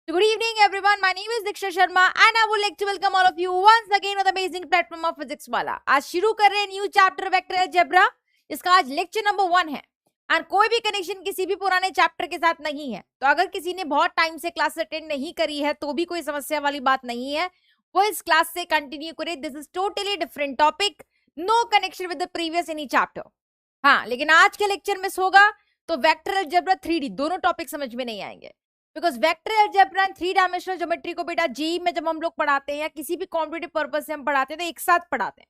Good evening, everyone. My name is Diksha Sharma, and I would like to welcome all of you once again on the amazing platform of Physics वाला. आज शुरू कर रहे हैं new chapter vector algebra. इसका आज lecture number 1 है. और कोई भी कनेक्शन किसी भी पुराने चैप्टर के साथ नहीं है. तो अगर किसी ने बहुत टाइम से क्लास अटेंड नहीं करी है तो भी कोई समस्या वाली बात नहीं है. वो इस क्लास से कंटिन्यू करे. This is totally different topic. No connection with the previous any chapter. हाँ, लेकिन आज के लेक्चर मिस होगा तो वेक्टर अलजेब्रा 3D दोनों टॉपिक समझ में नहीं आएंगे. Because vector algebra and 3 dimensional geometry को बेटा जेईई में जब हम लोग पढ़ाते हैं या किसी भी कॉम्पिटिटिव पर्पज से हम पढ़ाते हैं तो एक साथ पढ़ाते हैं.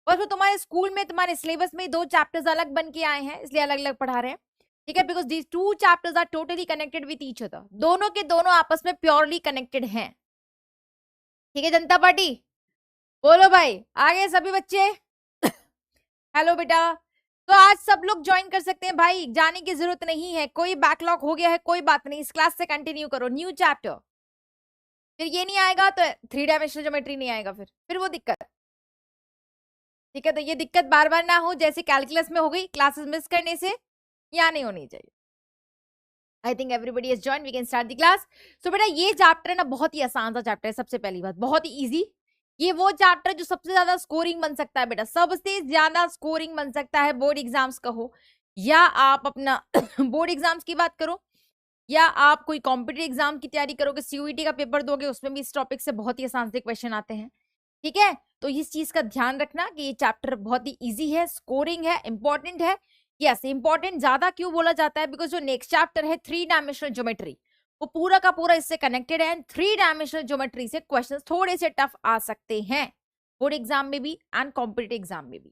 बस वो तुम्हारे स्कूल में तुम्हारे सिलेबस में 2 चैप्टर्स अलग बन के आए हैं इसलिए अलग अलग पढ़ा रहे हैं. ठीक है, because these 2 chapters are totally connected with each other. दोनों के दोनों आपस में प्योरली कनेक्टेड हैं. ठीक है जनता पार्टी, बोलो भाई आगे सभी बच्चे. हेलो बेटा. तो आज सब लोग ज्वाइन कर सकते हैं भाई, जाने की जरूरत नहीं है. कोई बैकलॉग हो गया है कोई बात नहीं, इस क्लास से कंटिन्यू करो. New chapter. फिर ये नहीं आएगा तो 3 डायमेंशनल ज्योमेट्री नहीं आएगा, फिर वो दिक्कत. ठीक है, तो ये दिक्कत बार बार ना हो जैसे कैलकुलस में हो गई क्लासेस मिस करने से, या नहीं होनी चाहिए. I think everybody is join, we can start the class. So बेटा ये चैप्टर है ना बहुत ही आसान सा चैप्टर है. सबसे पहली बात बहुत ही इजी. ये वो चैप्टर जो सबसे ज्यादा स्कोरिंग बन सकता है बेटा, सबसे ज्यादा स्कोरिंग बन सकता है. बोर्ड एग्जाम्स का हो या आप अपना बोर्ड एग्जाम्स की बात करो या आप कोई कॉम्पिटिटिव एग्जाम की तैयारी करोगे, सीयूईटी का पेपर दोगे, उसमें भी इस टॉपिक से बहुत ही आसान से क्वेश्चन आते हैं. ठीक है, तो इस चीज का ध्यान रखना कि ये चैप्टर बहुत ही इजी है, स्कोरिंग है, इंपॉर्टेंट है. यस, इंपॉर्टेंट ज्यादा क्यों बोला जाता है बिकॉज जो नेक्स्ट चैप्टर है 3 डायमेंशनल ज्योमेट्री वो पूरा का पूरा इससे कनेक्टेड है. 3 डायमेंशनल ज्योमेट्री से क्वेश्चंस थोड़े से टफ आ सकते हैं बोर्ड एग्जाम में भी एंड कॉम्पिटिटिव एग्जाम में भी.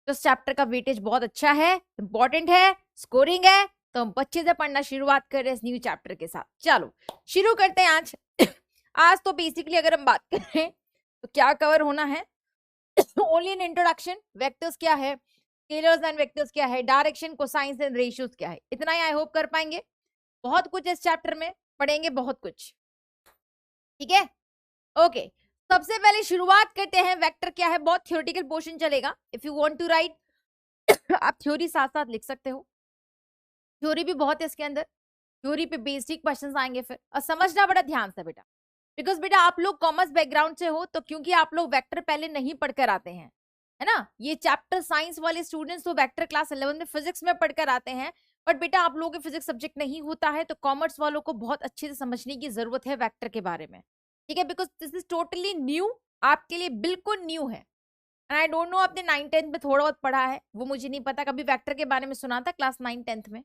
तो इस चैप्टर का वेटेज बहुत अच्छा है, इंपॉर्टेंट है, स्कोरिंग है. तो हम बच्चे से पढ़ना शुरुआत कर रहे हैं इस न्यू चैप्टर के साथ. चलो शुरू करते हैं आज. आज तो बेसिकली अगर हम बात करें तो क्या कवर होना है, ओनली इन इंट्रोडक्शन. वेक्टर्स क्या है, स्केलर्स एंड वेक्टर्स क्या है, डायरेक्शन, कोसाइंस एंड रेशियोज क्या है, इतना ही आई होप कर पाएंगे. बहुत कुछ इस चैप्टर में पढ़ेंगे, बहुत कुछ. ठीक है, ओके. सबसे पहले शुरुआत करते हैं वेक्टर क्या है. बहुत थ्योरेटिकल पोर्शन चलेगा. If you want to write आप थ्योरी साथ साथ लिख सकते हो. थ्योरी भी बहुत है इसके अंदर. थ्योरी पे बेसिक क्वेश्चंस आएंगे फिर, और समझना बड़ा ध्यान से बेटा. बिकॉज बेटा आप लोग कॉमर्स बैकग्राउंड से हो तो क्योंकि आप लोग वेक्टर पहले नहीं पढ़कर आते हैं, है ना. ये चैप्टर साइंस वाले स्टूडेंट्स तो वेक्टर क्लास 11 में फिजिक्स में पढ़कर आते हैं. बट बेटा आप लोगों के फिजिक्स सब्जेक्ट नहीं होता है तो कॉमर्स वालों को बहुत अच्छे से समझने की जरूरत है वेक्टर के बारे में. ठीक है, because this is totally new, आपके लिए बिल्कुल न्यू है. एंड आई डोंट नो आपने 9th-10th में थोड़ा बहुत पढ़ा है वो मुझे नहीं पता. कभी वेक्टर के बारे में सुना था क्लास 9th-10th में?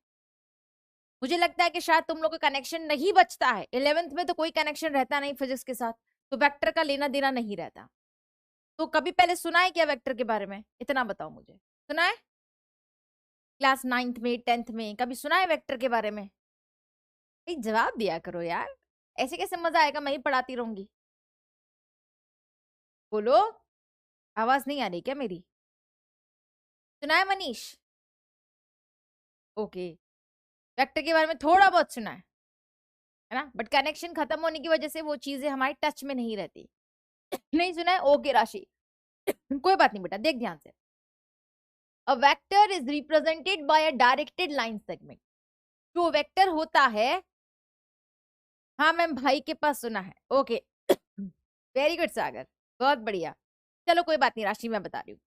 मुझे लगता है कि शायद तुम लोग का कनेक्शन नहीं बचता है. 11th में तो कोई कनेक्शन रहता नहीं फिजिक्स के साथ, तो वेक्टर का लेना देना नहीं रहता. तो कभी पहले सुना है क्या वेक्टर के बारे में, इतना बताओ मुझे. सुना है क्लास 9th में 10th में कभी सुना है वेक्टर के बारे में? जवाब दिया करो यार, ऐसे कैसे मजा आएगा, मैं ही पढ़ाती रहूंगी. बोलो, आवाज नहीं आ रही क्या मेरी? सुना है मनीष? ओके, वेक्टर के बारे में थोड़ा बहुत सुना है ना, बट कनेक्शन खत्म होने की वजह से वो चीजें हमारे टच में नहीं रहती. नहीं सुना है? ओके राशि, कोई बात नहीं बेटा, देख ध्यान से. A vector is represented by a directed line segment. जो वेक्टर होता है, हाँ मैम भाई के पास सुना है. ओके वेरी गुड सागर, बहुत बढ़िया. चलो कोई बात नहीं राशि, मैं बता रही हूँ.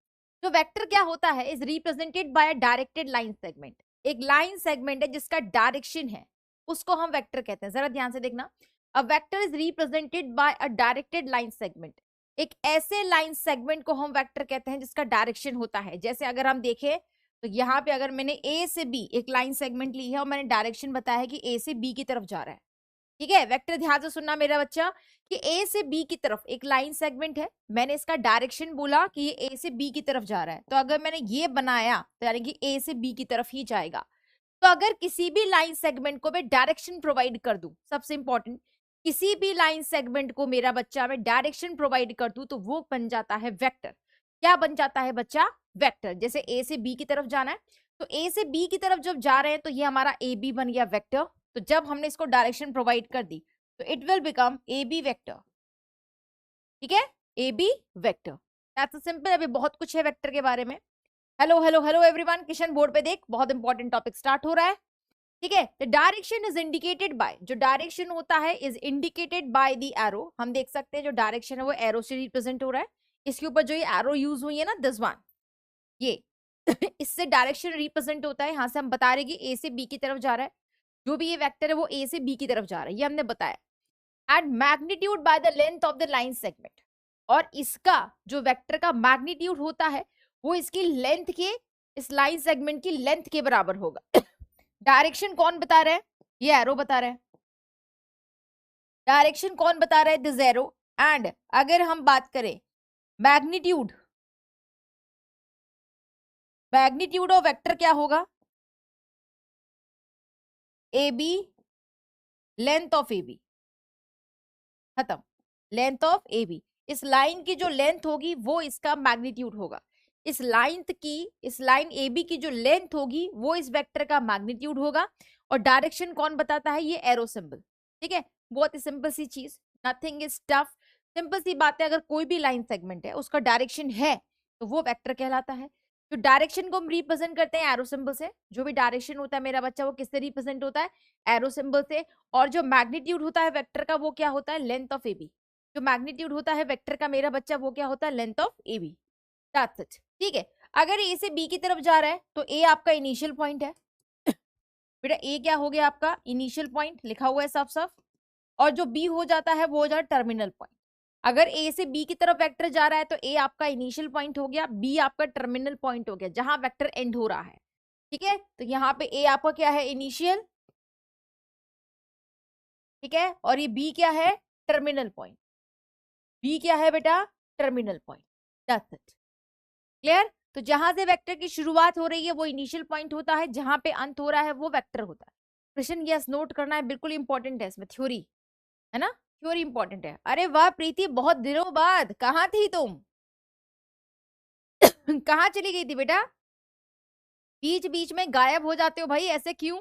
तो वेक्टर क्या होता है, is represented by a directed line segment. एक लाइन सेगमेंट है जिसका डायरेक्शन है, उसको हम वेक्टर कहते हैं. जरा ध्यान से देखना. A vector is represented by a directed line segment. एक ऐसे लाइन सेगमेंट को हम वेक्टर कहते हैं जिसका डायरेक्शन होता है. जैसे अगर हम देखें तो यहाँ पे अगर मैंने ए से बी एक लाइन सेगमेंट ली है और मैंने डायरेक्शन बताया है कि ए से बी की तरफ जा रहा है. ठीक है, वेक्टर ध्यान से सुनना मेरा बच्चा कि ए से बी की तरफ एक लाइन सेगमेंट है, मैंने इसका डायरेक्शन बोला कि ये ए से बी की तरफ जा रहा है. तो अगर मैंने ये बनाया तो यानी कि ए से बी की तरफ ही जाएगा. तो अगर किसी भी लाइन सेगमेंट को मैं डायरेक्शन प्रोवाइड कर दूं, सबसे इंपॉर्टेंट, किसी भी लाइन सेगमेंट को मेरा बच्चा मैं डायरेक्शन प्रोवाइड कर दूं तो वो बन जाता है वेक्टर. क्या बन जाता है बच्चा? वेक्टर. जैसे ए से बी की तरफ जाना है तो ए से बी की तरफ जब जा रहे हैं तो ये हमारा ए बी बन गया वेक्टर. तो जब हमने इसको डायरेक्शन प्रोवाइड कर दी तो it will become A B vector. ठीक है, A B vector. That's simple. अभी बहुत कुछ है वेक्टर के बारे में. Hello hello hello everyone, Kishan board पे देख, बहुत इंपॉर्टेंट टॉपिक स्टार्ट हो रहा है. ठीक है। The direction is indicated by, जो डायरेक्शन होता है is indicated by the arrow. हम देख सकते हैं जो डायरेक्शन है वो एरो से रिप्रेजेंट हो रहा है। इसके ऊपर जो ये एरो यूज हुई है ना, दिस वन, ये इससे डायरेक्शन रिप्रेजेंट होता है। यहां से हम बता रहे कि ए से बी की तरफ जा रहा है, जो भी ये वेक्टर है वो ए से बी की तरफ जा रहा है, ये हमने बताया। And magnitude by the length of the line segment, और इसका जो वेक्टर का मैग्नीट्यूड होता है वो इसकी लेंथ के, इस लाइन सेगमेंट की लेंथ के बराबर होगा। डायरेक्शन कौन बता रहा है? ये एरो बता रहा है। डायरेक्शन कौन बता रहा है? This arrow. एंड अगर हम बात करें मैग्नीट्यूड, मैग्नीट्यूड ऑफ वेक्टर क्या होगा? A B, length of A B, खत्म। लेंथ ऑफ ए बी, इस लाइन की जो लेंथ होगी वो इसका मैग्नीट्यूड होगा। इस लाइन की, इस लाइन ए बी की जो लेंथ होगी वो इस वेक्टर का मैग्नीट्यूड होगा। और डायरेक्शन कौन बताता है? ये एरो सिंबल। ठीक है, बहुत ही सिंपल सी चीज, नथिंग इज टफ, सिंपल सी बात है। अगर कोई भी लाइन सेगमेंट है उसका डायरेक्शन है तो वो वेक्टर कहलाता है। तो डायरेक्शन को हम रिप्रेजेंट करते हैं एरो सिंबल से। जो भी डायरेक्शन होता है मेरा बच्चा वो किससे रिप्रेजेंट होता है? एरो सिंबल से। और जो मैग्नीट्यूड होता है वेक्टर का वो क्या होता है? Length of A B. जो मैग्नीट्यूड होता है वेक्टर का मेरा बच्चा वो क्या होता है? Length of A B. That's it. ठीक है, अगर ए से बी की तरफ जा रहा है तो ए आपका इनिशियल पॉइंट है। बेटा ए क्या हो गया आपका? इनिशियल पॉइंट, लिखा हुआ है साफ साफ। और जो बी हो जाता है वो हो जाता है टर्मिनल पॉइंट। अगर ए से बी की तरफ वेक्टर जा रहा है तो ए आपका इनिशियल पॉइंट हो गया, बी आपका टर्मिनल पॉइंट हो गया, जहां वेक्टर एंड हो रहा है। ठीक है, तो यहाँ पे ए आपका क्या है? इनिशियल। ठीक है, और ये बी क्या है? Terminal point. बी क्या है बेटा? Terminal point. That's it. Clear? तो जहां से वेक्टर की शुरुआत हो रही है वो इनिशियल पॉइंट होता है, जहां पे अंत हो रहा है वो वेक्टर होता है। क्वेश्चन यस नोट करना है, बिल्कुल इंपॉर्टेंट है इसमें, थ्योरी है ना, थ्योरी इंपॉर्टेंट है। अरे वाह प्रीति, बहुत दिनों बाद, कहाँ थी तुम? कहाँ चली गई थी बेटा? बीच बीच में गायब हो जाते हो भाई, ऐसे क्यों?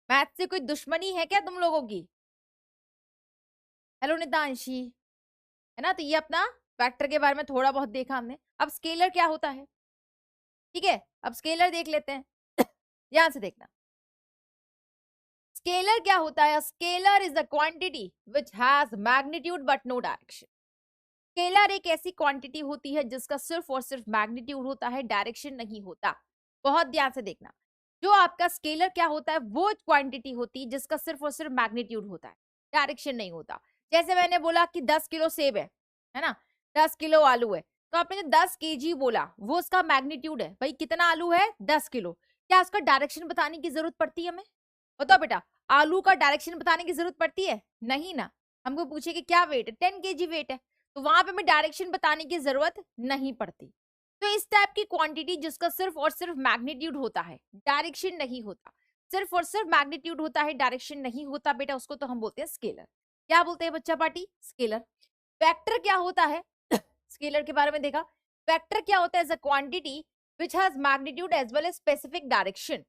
मैथ से कोई दुश्मनी है क्या तुम लोगों की? हेलो नितांशी, है ना। तो ये अपना वेक्टर के बारे में थोड़ा बहुत देखा हमने। अब स्केलर क्या होता है? ठीक है, अब स्केलर देख लेते हैं। ध्यान से देखना, स्केलर क्या होता है? Scalar is the quantity which has magnitude but no direction. Scalar एक ऐसी क्वांटिटी होती है जिसका सिर्फ और सिर्फ मैग्नीट्यूड होता है, डायरेक्शन नहीं होता। बहुत ध्यान से देखना, जो आपका स्केलर क्या होता है वो क्वांटिटी होती है जिसका सिर्फ और सिर्फ मैग्नीट्यूड होता है, डायरेक्शन नहीं होता। जैसे मैंने बोला कि 10 किलो सेब है ना, 10 किलो आलू है, तो आपने जो 10 केजी बोला वो उसका मैग्नीट्यूड है। भाई कितना आलू है? 10 किलो। क्या उसका डायरेक्शन बताने की जरूरत पड़ती है हमें? बताओ बेटा, आलू का डायरेक्शन बताने की जरूरत पड़ती है? नहीं ना। हमको पूछे कि क्या वेट है? 10 केजी वेट है, तो वहां पे हमें डायरेक्शन बताने की जरूरत नहीं पड़ती। तो इस टाइप की क्वांटिटी जिसका सिर्फ और सिर्फ मैग्नीट्यूड होता है, डायरेक्शन नहीं होता, सिर्फ और सिर्फ मैग्नीट्यूड होता है, डायरेक्शन नहीं होता बेटा, उसको तो हम बोलते हैं स्केलर। क्या बोलते हैं बच्चा पार्टी? स्केलर। वेक्टर क्या होता है? स्केलर के बारे में देखा। वेक्टर क्या होता है? As a quantity which has magnitude as well as specific direction.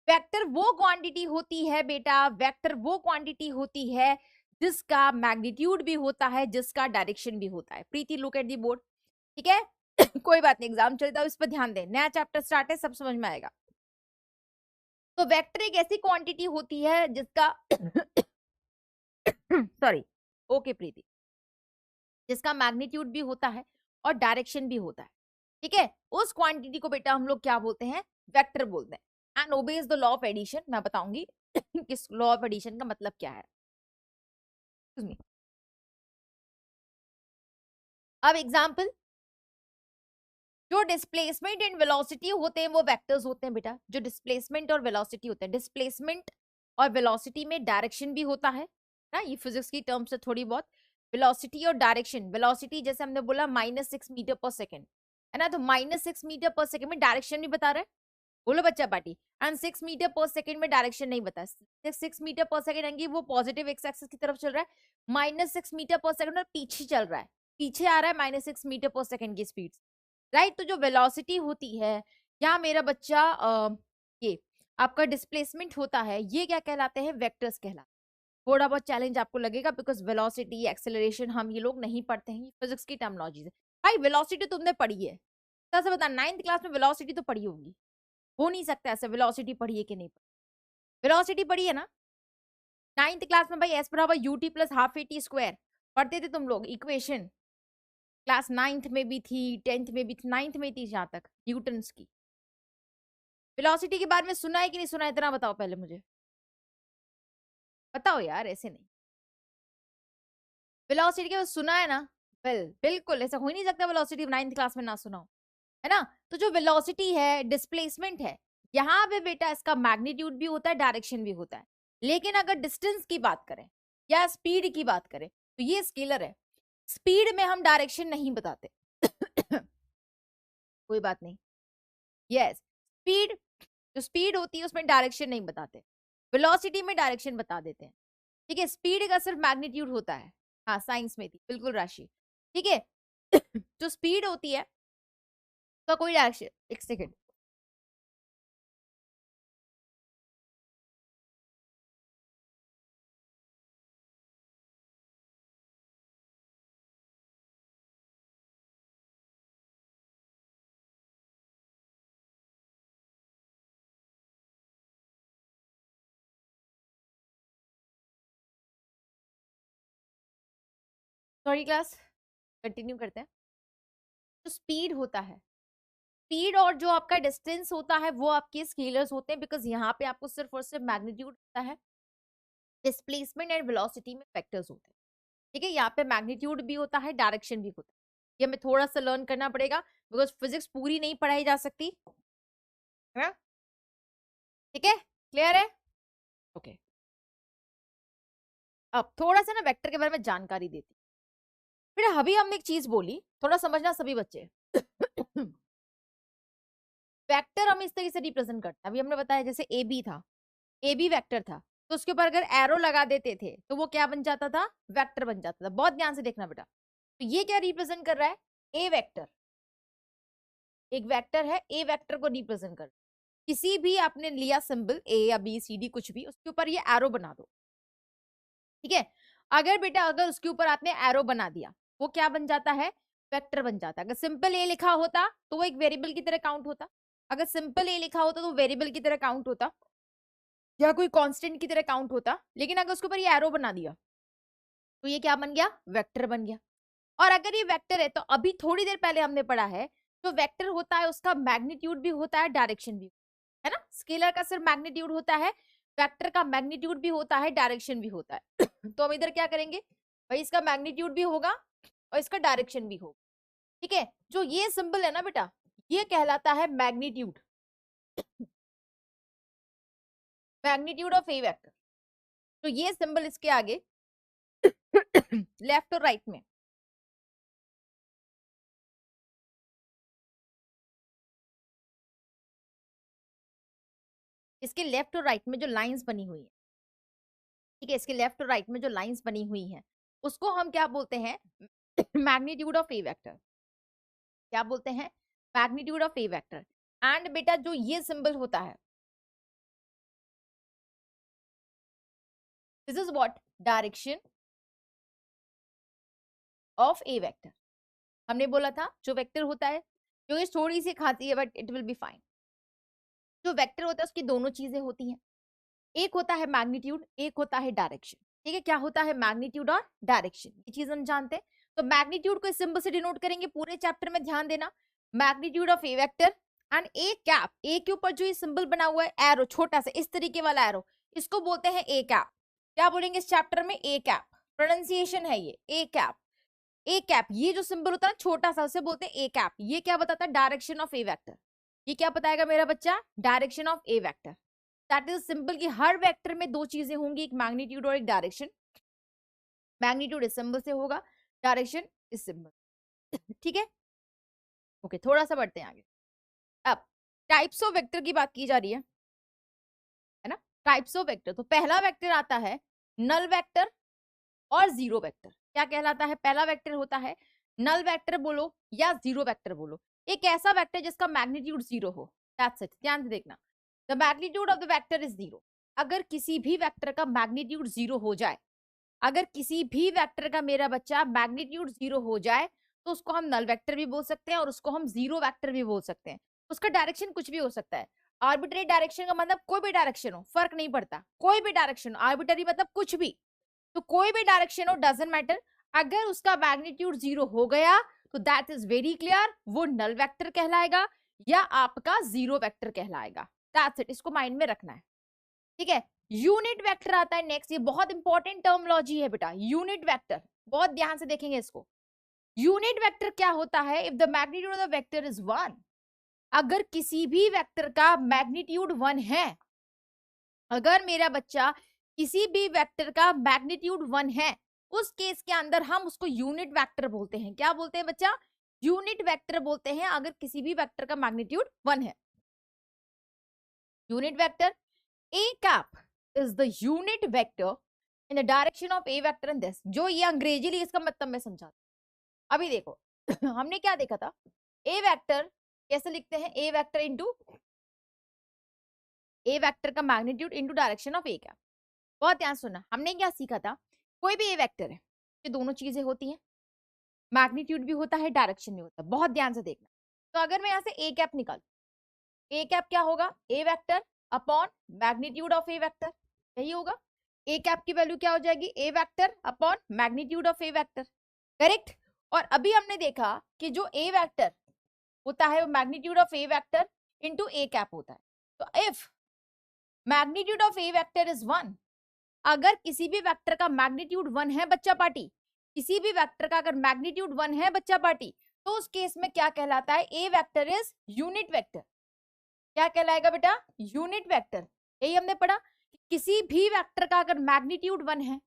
Vector वो क्वांटिटी होती है बेटा, वेक्टर वो क्वांटिटी होती है जिसका मैग्नीट्यूड भी होता है, जिसका डायरेक्शन भी होता है। प्रीति लुक एट दी बोर्ड। ठीक है। कोई बात नहीं, एग्जाम चलता है, इस पर ध्यान दें, नया चैप्टर स्टार्ट है, सब समझ में आएगा। तो वेक्टर एक ऐसी क्वांटिटी होती है जिसका सॉरी, ओके प्रीति, जिसका मैग्नीट्यूड भी होता है और डायरेक्शन भी होता है। ठीक है, उस क्वांटिटी को बेटा हम लोग क्या बोलते हैं? वेक्टर बोलते हैं। And obeys the law of addition. मैं बताऊंगी किस लॉ ऑफ एडिशन का मतलब क्या है। अब एग्जाम्पल, जो डिस्प्लेसमेंट एंड वेलोसिटी होते हैं वो वेक्टर्स होते हैं बेटा। जो डिस्प्लेसमेंट और वेलोसिटी होते हैं, डिस्प्लेसमेंट और वेलोसिटी में डायरेक्शन भी होता है ना, ये फिजिक्स की टर्म से थोड़ी बहुत। वेलोसिटी और डायरेक्शन, वेलोसिटी जैसे हमने बोला -6 मीटर पर सेकेंड है ना, तो -6 मीटर पर सेकेंड में डायरेक्शन भी बता रहा है। बोलो बच्चा पार्टी। एंड 6 मीटर पर सेकेंड में डायरेक्शन नहीं बता, 6 मीटर पर सेकेंड यानी वो पॉजिटिव एक्स एक्सिस की तरफ चल रहा है, -6 मीटर पर सेकेंड और पीछे चल रहा है, पीछे आ रहा है -6 मीटर पर सेकेंड की स्पीड, राइट। तो जो वेलोसिटी होती है या मेरा बच्चा ये आपका डिस्प्लेसमेंट होता है, ये क्या कहलाते हैं? वेक्टर्स कहलाते हैं। थोड़ा बहुत चैलेंज आपको लगेगा बिकॉज वेलोसिटी, एक्सेलरेशन हम ये लोग नहीं पढ़ते हैं, फिजिक्स की टर्मिनोलॉजी है। भाई वेलोसिटी तुमने पढ़ी है, सच बता, 9th क्लास में वेलोसिटी तो पढ़ी होगी। हो नहीं सकता ऐसे। वेलोसिटी पढ़ी है कि नहीं पढ़ी? वेलोसिटी पढ़ी है ना 9th क्लास में भाई, एस बराबर UT plus half A T square पढ़ते थे तुम लोग इक्वेशन। क्लास 9th में भी थी, 10th में भी थी, 9th में थी जहां तक न्यूटन्स की। वेलोसिटी के बारे में सुना है कि नहीं सुना है, इतना बताओ पहले मुझे, बताओ यार, ऐसे नहीं। वेलोसिटी के सुना है ना? बिल्कुल ऐसा हो ही नहीं सकता वेलोसिटी 9th क्लास में ना सुना हो, है ना? तो जो वेलोसिटी है, डिस्प्लेसमेंट है, यहाँ पे बेटा इसका मैग्नीट्यूड भी होता है, डायरेक्शन भी होता है। लेकिन अगर डिस्टेंस की बात करें या स्पीड की बात करें तो ये स्केलर है। स्पीड में हम डायरेक्शन नहीं बताते। कोई बात नहीं। यस, स्पीड, जो स्पीड होती है उसमें डायरेक्शन नहीं बताते, वेलोसिटी में डायरेक्शन बता देते हैं। ठीक है, स्पीड का सिर्फ मैग्नीट्यूड होता है। हाँ साइंस में थी बिल्कुल राशि। ठीक है। जो स्पीड होती है तो कोई डायरेक्शन, एक सेकेंड, सॉरी क्लास, कंटिन्यू करते हैं। तो स्पीड होता है, स्पीड और जो आपका डिस्टेंस होता है वो आपके स्केलर्स होते हैं, बिकॉज यहाँ पे आपको सिर्फ और सिर्फ मैग्नीट्यूड होता है, डिस्प्लेसमेंट एंड वेलोसिटी में वेक्टर्स होते हैं। ठीक है, यहाँ पे मैग्नीट्यूड भी होता है, डायरेक्शन भी होता है। ये हमें थोड़ा सा लर्न करना पड़ेगा, बिकॉज फिजिक्स पूरी नहीं पढ़ाई जा सकती है। ठीक है, क्लियर है? ओके, अब थोड़ा सा ना वेक्टर के बारे में जानकारी देती। फिर अभी हमने एक चीज बोली, थोड़ा समझना सभी बच्चे। वेक्टर हम इस तरीके से रिप्रेजेंट करते हैं, अभी हमने बताया जैसे ए बी था, ए बी वेक्टर था, तो उसके ऊपर अगर एरो लगा देते थे तो वो क्या बन जाता था? वेक्टर बन जाता था। बहुत ध्यान से देखना बेटा। तो ये क्या रिप्रेजेंट कर रहा है? ए वेक्टर, एक वेक्टर है, ए वेक्टर को रिप्रेजेंट कर। किसी भी आपने लिया सिंबल ए या बी सी डी कुछ भी, उसके ऊपर ये एरो बना दो। ठीक है, अगर बेटा अगर उसके ऊपर आपने एरो बना दिया, वो क्या बन जाता है? वेक्टर बन जाता है। अगर सिंपल ए लिखा होता तो वो एक वेरिएबल की तरह काउंट होता, अगर सिंपल ए लिखा होता तो वेरिएबल की तरह काउंट होता या कोई कांस्टेंट की तरह काउंट होता। लेकिन अगर उसके ऊपर ये एरो बना दिया तो ये क्या बन गया? वेक्टर बन गया। और अगर ये वेक्टर है तो अभी थोड़ी देर पहले हमने पढ़ा है, जो वेक्टर होता है उसका मैग्नीट्यूड भी होता है, डायरेक्शन भी, है ना? स्केलर का सिर्फ मैग्नीट्यूड होता है, वेक्टर का मैग्नीट्यूड भी होता है, डायरेक्शन भी होता है। तो हम इधर क्या करेंगे भाई, इसका मैग्नीट्यूड भी होगा और इसका डायरेक्शन भी होगा। ठीक है, जो ये सिंबल है ना बेटा, ये कहलाता है magnitude, magnitude of A vector. तो ये सिंबल इसके आगे लेफ्ट और राइट में, इसके लेफ्ट और राइट में जो लाइंस बनी हुई है, ठीक है, इसके लेफ्ट और राइट में जो लाइंस बनी हुई हैं उसको हम क्या बोलते हैं? Magnitude of A vector. क्या बोलते हैं? Magnitude of A vector. And बेटा जो ये सिंबल होता है, this is what? Direction of A vector. हमने बोला था जो वेक्टर होता है, जो ये थोड़ी सी खाती है but it will be fine. जो वेक्टर होता है उसकी दोनों चीजें होती हैं, एक होता है मैग्नीट्यूड, एक होता है डायरेक्शन। ठीक है, क्या होता है? मैग्नीट्यूड और डायरेक्शन, ये चीज हम जानते हैं। तो मैग्नीट्यूड को इस सिंबल से डिनोट करेंगे, पूरे चैप्टर में ध्यान देना। Magnitude of A vector and A cap, A के ऊपर जो ये सिंबल बना हुआ है एरो, छोटा सा इस तरीके वाला एरो, इसको बोलते हैं ए कैप। क्या बोलेंगे इस चैप्टर में? A cap. प्रोनाउंसिएशन है ये ए कैप। ए कैप, ये जो सिंबल होता है छोटा सा, उसे बोलते हैं ए कैप। ये क्या बताता है? Direction of A vector. ये क्या बताएगा मेरा बच्चा? Direction of A vector. That is symbol की हर वेक्टर में दो चीजें होंगी, एक मैग्नीट्यूड और एक डायरेक्शन। मैग्नीट्यूड इस सिंबल से होगा, डायरेक्शन इस सिंबल। ठीक है, ओके, थोड़ा सा बढ़ते हैं आगे। अब टाइप्स ऑफ वेक्टर की बात की जा रही है ना? टाइप्स ऑफ वेक्टर, तो पहला वेक्टर आता है नल वेक्टर और जीरो वेक्टर। क्या कहलाता है? पहला वेक्टर होता है नल वेक्टर बोलो या जीरो वेक्टर बोलो, एक ऐसा वेक्टर जिसका मैग्नीट्यूड जीरो हो। दैट्स इट, ध्यान से देखना। The magnitude of the vector is zero. अगर किसी भी वेक्टर का मैग्नीट्यूड जीरो हो जाए, अगर किसी भी वेक्टर का मेरा बच्चा मैग्नीट्यूड जीरो हो जाए, तो उसको हम नल वेक्टर भी बोल सकते हैं और उसको हम जीरो वेक्टर भी बोल सकते हैं। उसका डायरेक्शन कुछ भी हो सकता है। आर्बिट्रेरी डायरेक्शन का मतलब कोई भी डायरेक्शन हो, फर्क नहीं पड़ता, कोई भी डायरेक्शन, आर्बिट्रेरी मतलब कुछ भी, तो कोई भी डायरेक्शन हो डजंट मैटर, अगर उसका मैग्नीट्यूड 0 हो गया तो दैट इज वेरी क्लियर, वो नल वेक्टर कहलाएगा या आपका जीरो वेक्टर कहलाएगा। दैट्स इट, इसको माइंड में रखना है, ठीक है। यूनिट वेक्टर आता है नेक्स्ट, ये बहुत इंपॉर्टेंट टर्मिनोलॉजी है बेटा, यूनिट वेक्टर, बहुत ध्यान से देखेंगे इसको। यूनिट वेक्टर क्या होता है? If the magnitude of the vector is 1, अगर किसी भी वेक्टर का मैग्नीट्यूड 1 है, अगर मेरा बच्चा किसी भी वेक्टर का मैग्नीट्यूड 1 है, उस केस के अंदर हम उसको यूनिट वेक्टर बोलते हैं। क्या बोलते हैं बच्चा? यूनिट वेक्टर बोलते हैं अगर किसी भी वेक्टर का मैग्नीट्यूड 1 है। Unit vector A cap is the unit vector in the direction of A vector and this, जो ये अंग्रेजी ली इसका मतलब मैं समझाता हूं। अभी देखो हमने क्या देखा था, A वेक्टर कैसे लिखते हैं, A vector into A vector का magnitude into direction of A cap. बहुत ध्यान सुनना, हमने क्या सीखा था, कोई भी A वेक्टर है, ये दोनों चीजें होती हैं, मैग्नीट्यूड भी होता है, डायरेक्शन भी होता है, बहुत ध्यान से देखना। तो अगर मैं यहाँ से A कैप निकाल, A कैप क्या होगा, A vector upon magnitude of A vector, यही होगा। A कैप की वैल्यू क्या हो जाएगी, A vector upon magnitude of A vector, correct. और अभी हमने देखा कि जो A वेक्टर होता है वो magnitude of A vector into A cap होता है। तो if magnitude of A vector is 1, अगर किसी भी वेक्टर का मैग्नीट्यूड 1 है बच्चा पार्टी, किसी भी वेक्टर का अगर मैग्नीट्यूड 1 है बच्चा पार्टी, तो उस केस में क्या कहलाता है, A vector is unit vector. क्या कहलाएगा बेटा, यूनिट वेक्टर। यही हमने पढ़ा कि किसी भी वेक्टर का अगर मैग्नीट्यूड 1 है,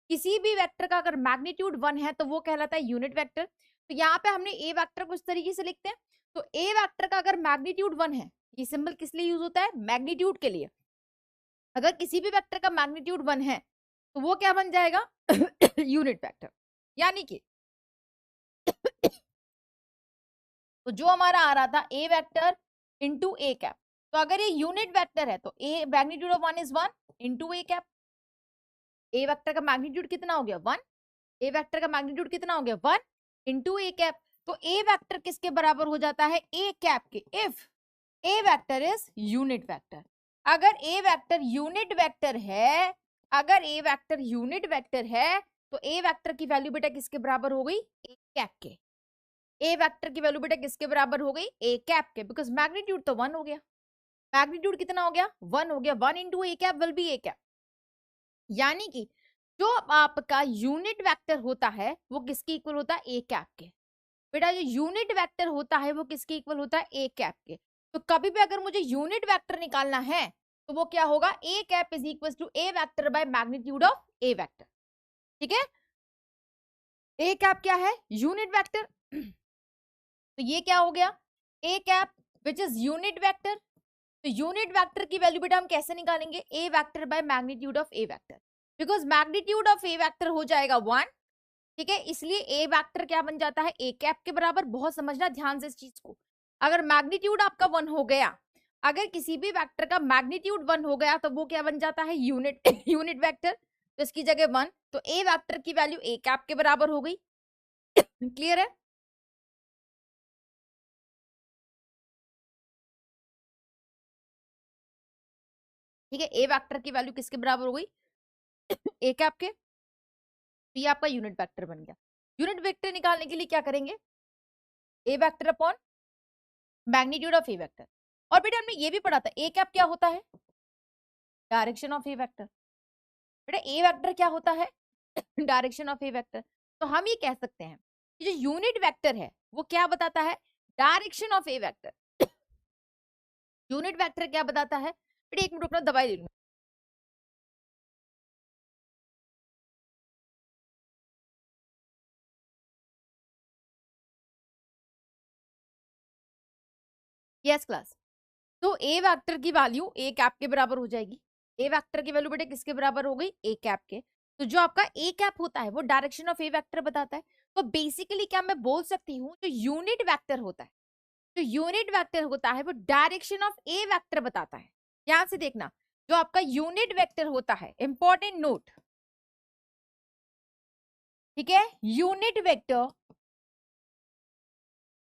किसी भी वेक्टर का अगर मैग्नीट्यूड 1 है तो वो कहलाता है यूनिट वेक्टर। तो यहाँ पे हमने ए वेक्टर को इस तरीके से लिखते हैं, तो ए वेक्टर का अगर मैग्नीट्यूड 1 है, ये सिंबल किस लिए यूज होता है, मैग्नीट्यूड के लिए। अगर किसी भी वेक्टर का मैग्नीट्यूड 1 है तो वो क्या बन जाएगा यूनिट वेक्टर। यानी कि तो जो हमारा आ रहा था A vector into A cap, तो अगर ये यूनिट वेक्टर है तो A magnitude of 1 is 1 into A cap. A vector का मैग्नीट्यूड कितना हो गया 1, ए वेक्टर का मैग्नीट्यूड कितना हो गया 1 इंटू ए कैप। तो ए वेक्टर किसके बराबर हो जाता है, ए कैप के, if A vector is unit vector. अगर ए वेक्टर यूनिट वेक्टर है, अगर ए वेक्टर यूनिट वेक्टर है तो ए वेक्टर की वैल्यू बेटा किसके बराबर हो गई, ए कैप के। ए वेक्टर की वैल्यू बेटा किसके बराबर हो गई, ए कैप के, बिकॉज मैग्नीट्यूड तो 1 हो गया। मैग्नीट्यूड कितना हो गया, 1 हो गया, 1 into A cap will be A cap. यानी कि जो आपका यूनिट वेक्टर होता है वो किसके इक्वल होता है, ए कैप के। बेटा जो यूनिट वेक्टर होता है वो किसके इक्वल होता है, ए कैप के। तो कभी भी अगर मुझे यूनिट वेक्टर निकालना है तो वो क्या होगा, A cap is equal to A vector by magnitude of A vector. ठीक है, ए कैप क्या है, यूनिट वेक्टर। तो ये क्या हो गया, A cap which is unit vector. तो यूनिट वेक्टर की वैल्यू बेटा हम कैसे निकालेंगे, A vector by magnitude of A vector, because magnitude of A vector हो जाएगा 1। ठीक है, इसलिए ए वेक्टर क्या बन जाता है, ए कैप के बराबर। बहुत समझना ध्यान से इस चीज को, अगर मैग्नीट्यूड आपका 1 हो गया, अगर किसी भी वेक्टर का मैग्नीट्यूड 1 हो गया तो वो क्या बन जाता है, यूनिट यूनिट वेक्टर। तो इसकी जगह 1, तो ए वेक्टर की वैल्यू ए कैप के बराबर हो गई। क्लियर है, ठीक है, ए वेक्टर की वैल्यू किसके बराबर हो गई, ए कैप के। तो ये आपका यूनिट वेक्टर बन गया। यूनिट वेक्टर निकालने के लिए क्या करेंगे, A vector upon magnitude of A vector. और बेटा हमने ये भी पढ़ा था, ए कैप क्या होता है, डायरेक्शन ऑफ ए वेक्टर। बेटा ए वेक्टर क्या होता है, डायरेक्शन ऑफ ए वेक्टर। तो हम ये कह सकते हैं कि जो यूनिट वेक्टर है वो क्या बताता है, direction of A vector. Unit vector क्या बताता है, बेटा एक मिनट रुकना, दवाई ले लूं। यस क्लास, तो ए वेक्टर की वैल्यू ए कैप के बराबर हो जाएगी। ए वेक्टर की वैल्यू बेटे किसके बराबर हो गई, ए कैप के। तो जो आपका ए कैप होता है वो डायरेक्शन ऑफ ए वेक्टर बताता है। तो बेसिकली क्या मैं बोल सकती हूँ, जो यूनिट वेक्टर होता है, जो यूनिट वेक्टर होता है वो डायरेक्शन ऑफ ए वेक्टर बताता है। ध्यान से देखना, जो आपका यूनिट वेक्टर होता है, इंपॉर्टेंट नोट, ठीक है, यूनिट वेक्टर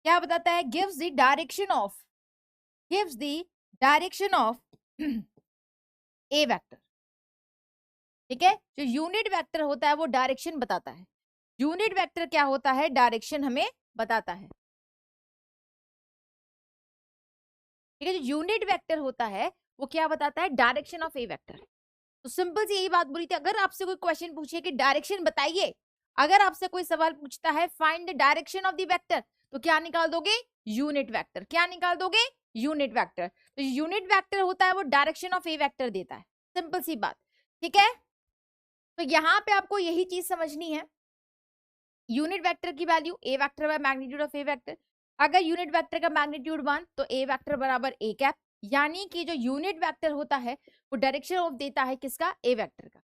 क्या बताता है, gives the direction of, gives the direction of A vector. ठीक है, जो यूनिट वेक्टर होता है वो डायरेक्शन बताता है। यूनिट वेक्टर क्या होता है? डायरेक्शन हमें बताता है। ठीक है, जो यूनिट वेक्टर होता है वो क्या बताता है? Direction of A vector. तो सिंपल सी यही बात बोली थी। अगर आपसे कोई क्वेश्चन पूछे कि डायरेक्शन बताइए, अगर आपसे कोई सवाल पूछता है find the direction of the vector, तो क्या निकाल दोगे? Unit vector. क्या निकाल दोगे? Unit vector. तो यूनिट वेक्टर होता है वो डायरेक्शन ऑफ ए वेक्टर देता है। सिंपल सी बात। ठीक है, तो यहां पे आपको यही चीज समझनी है। यूनिट वेक्टर की value A vector by magnitude of A vector. अगर यूनिट वेक्टर का मैग्नीट्यूड 1 तो ए वेक्टर बराबर ए कैप, यानी कि जो यूनिट वेक्टर होता है वो डायरेक्शन ऑफ देता है किसका? ए वेक्टर का।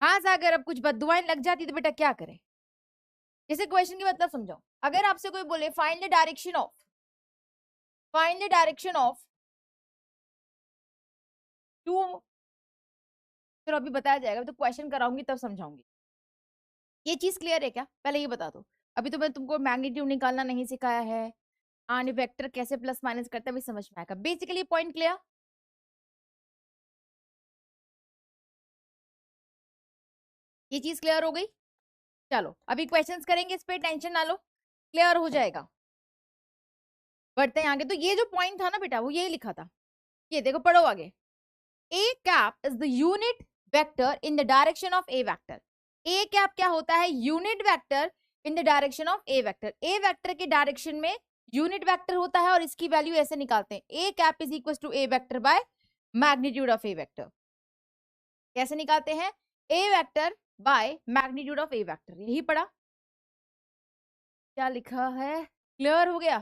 हाँ सा अगर अब कुछ बददुआएं लग जाती तो बेटा क्या करें? इसे क्वेश्चन की मतलब समझाओ। अगर आपसे कोई बोले find the direction of, find the direction of two, चलो अभी बताया जाएगा, तो क्वेश्चन कराऊंगी तब समझाऊंगी। ये चीज क्लियर है क्या? पहले ये बता दो। अभी तो मैं तुमको मैग्नीट्यूड निकालना नहीं सिखाया है, आन वेक्टर कैसे प्लस माइनस करते हैं भी समझ में आएगा। Basically point clear? ये चीज क्लियर हो गई? चलो अभी क्वेश्चंस करेंगे, इस पे टेंशन ना लो, क्लियर हो जाएगा। बढ़ते हैं आगे। तो ये जो पॉइंट था ना बेटा वो ये लिखा था, ये देखो पढ़ो आगे। A cap is the unit vector in the direction of A vector. A cap क्या होता है? Unit vector in the direction of A vector. A vector के डायरेक्शन में यूनिट वेक्टर होता है और इसकी वैल्यू ऐसे निकालते हैं, A cap is equals to A vector by magnitude of A vector. कैसे निकालते हैं? A vector by magnitude of A vector. यही पढ़ा, क्या लिखा है? क्लियर हो गया?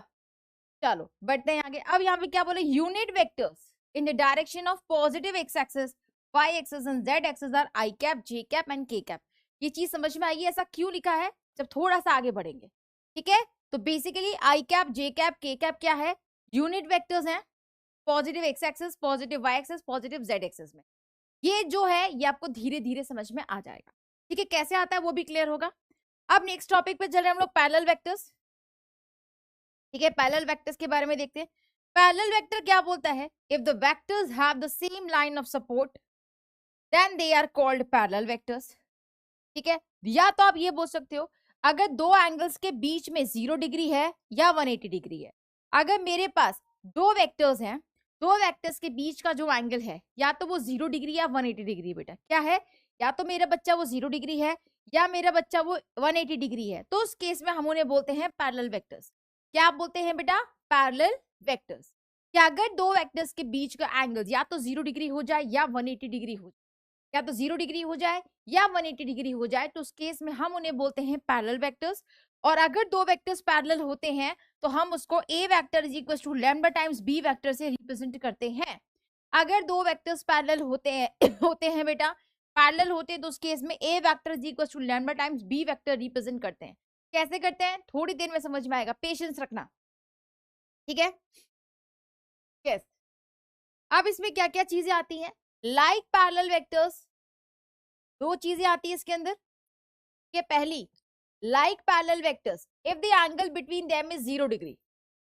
चलो बढ़ते हैं आगे। अब यहाँ पे क्या बोले? Unit vectors in the direction of positive x axis, y axis and z axis are I cap, j cap and k cap। ये चीज समझ में आएगी ऐसा क्यों लिखा है जब थोड़ा सा आगे बढ़ेंगे। ठीक है, तो basically I cap, j cap, k cap क्या है? यूनिट वेक्टर्स हैं positive x axis, positive y axis, positive z axis में। ये जो है ये आपको धीरे धीरे समझ में आ जाएगा। ठीक है, कैसे आता है वो भी क्लियर होगा। अब नेक्स्ट टॉपिक पे चल रहे हैं हम लोग, पैरेलल वेक्टर्स। ठीक है, पैरेलल वेक्टर्स के बारे में देखते हैं। पैरेलल वेक्टर क्या बोलता है? If the vectors have the same line of support then they are called parallel vectors. ठीक है, या तो आप ये बोल सकते हो अगर दो एंगल्स के बीच में 0 डिग्री है या 180 डिग्री है। अगर मेरे पास दो वेक्टर्स हैं, दो वेक्टर्स के बीच का जो एंगल है या तो वो 0 डिग्री या 180 डिग्री बेटा क्या है? या तो मेरा बच्चा वो 0 डिग्री है या मेरा बच्चा वो 180 डिग्री है, तो उस केस में हम उन्हें बोलते हैं पैरेलल वेक्टर्स। क्या बोलते हैं बेटा? Parallel vectors. कि अगर दो वेक्टर्स के बीच का एंगल या तो 0 डिग्री हो जाए या 180 डिग्री हो जाए, या तो 0 डिग्री हो जाए या 180 डिग्री हो जाए, तो उस केस में हम उन्हें बोलते हैं पैरेलल वेक्टर्स। और अगर दो वेक्टर्स पैरेलल होते हैं तो हम उसको A vector is equal to lambda times B vector से रिप्रेजेंट करते हैं। अगर दो वेक्टर्स पैरेलल होते हैं होते हैं बेटा, पैरेलल होते हैं, तो उस केस में ए vector is equal to lambda times B vector represent करते हैं। कैसे करते हैं थोड़ी देर में समझ में आएगा, पेशेंस रखना। ठीक है, यस। अब इसमें क्या क्या चीजें आती हैं? लाइक पैरेलल वेक्टर्स, दो चीजें आती है इसके अंदर। ये पहली, like parallel vectors if the angle between them is 0 degree.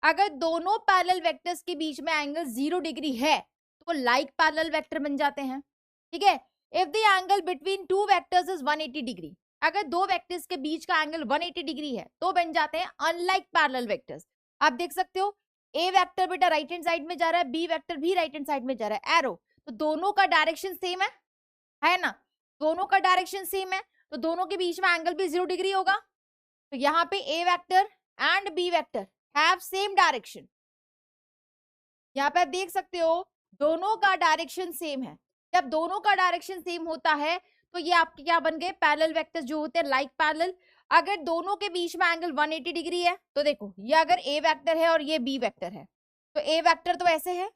अगर दोनों पैरेलल वेक्टर्स के बीच में एंगल 0 डिग्री है तो वो लाइक पैरेलल वेक्टर बन जाते हैं। ठीक है, if the angle between two vectors is 180 degree. अगर दो वेक्टर्स के बीच का एंगल 180 डिग्री है तो बन जाते हैं अनलाइक पैरेलल वेक्टर्स। आप देख सकते हो ए वेक्टर बेटा राइट हैंड साइड में जा रहा है, बी वेक्टर भी राइट हैंड साइड में जा रहा है, एरो, तो दोनों का डायरेक्शन सेम है ना? दोनों का डायरेक्शन सेम है तो दोनों के बीच में एंगल भी 0 डिग्री होगा। तो यहाँ पे A vector and B vector have same direction. यहाँ पे आप देख सकते हो दोनों का डायरेक्शन सेम है। जब दोनों का डायरेक्शन सेम होता है तो ये आपके क्या बन गए? पैरेलल वेक्टर्स जो होते हैं लाइक पैरेलल। अगर दोनों के बीच में एंगल 180 डिग्री है तो देखो ये अगर ए वेक्टर है और ये बी वेक्टर है, तो ए वेक्टर तो ऐसे है,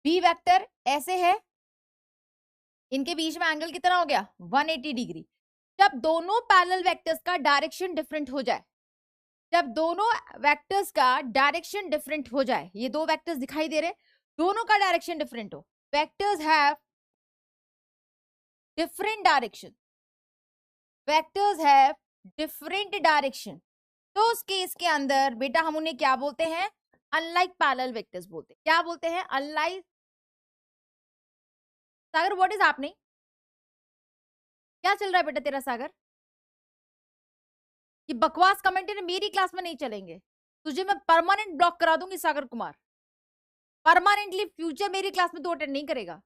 बी वेक्टर ऐसे है, इनके बीच में एंगल कितना हो गया? 180 डिग्री। जब दोनों पैरेलल वेक्टर्स का डायरेक्शन डिफरेंट हो जाए, जब दोनों वेक्टर्स का डायरेक्शन डिफरेंट हो जाए, ये दो वेक्टर्स दिखाई दे रहे, दोनों का डायरेक्शन डिफरेंट हो, vectors have different direction, vectors have different direction, तो उस केस के अंदर बेटा हम उन्हें क्या बोलते हैं? अनलाइक पैरेलल वेक्टर्स बोलते हैं। क्या बोलते हैं? Unlike. Sagar what is happening? क्या चल रहा है बेटा तेरा सागर? ये बकवास कमेंट है मेरी क्लास में नहीं चलेंगे। तुझे मैं परमानेंट ब्लॉक करा दूंगी सागर कुमार। परमानेंटली फ्यूचर मेरी क्लास में तू अटेंड नहीं करेगा।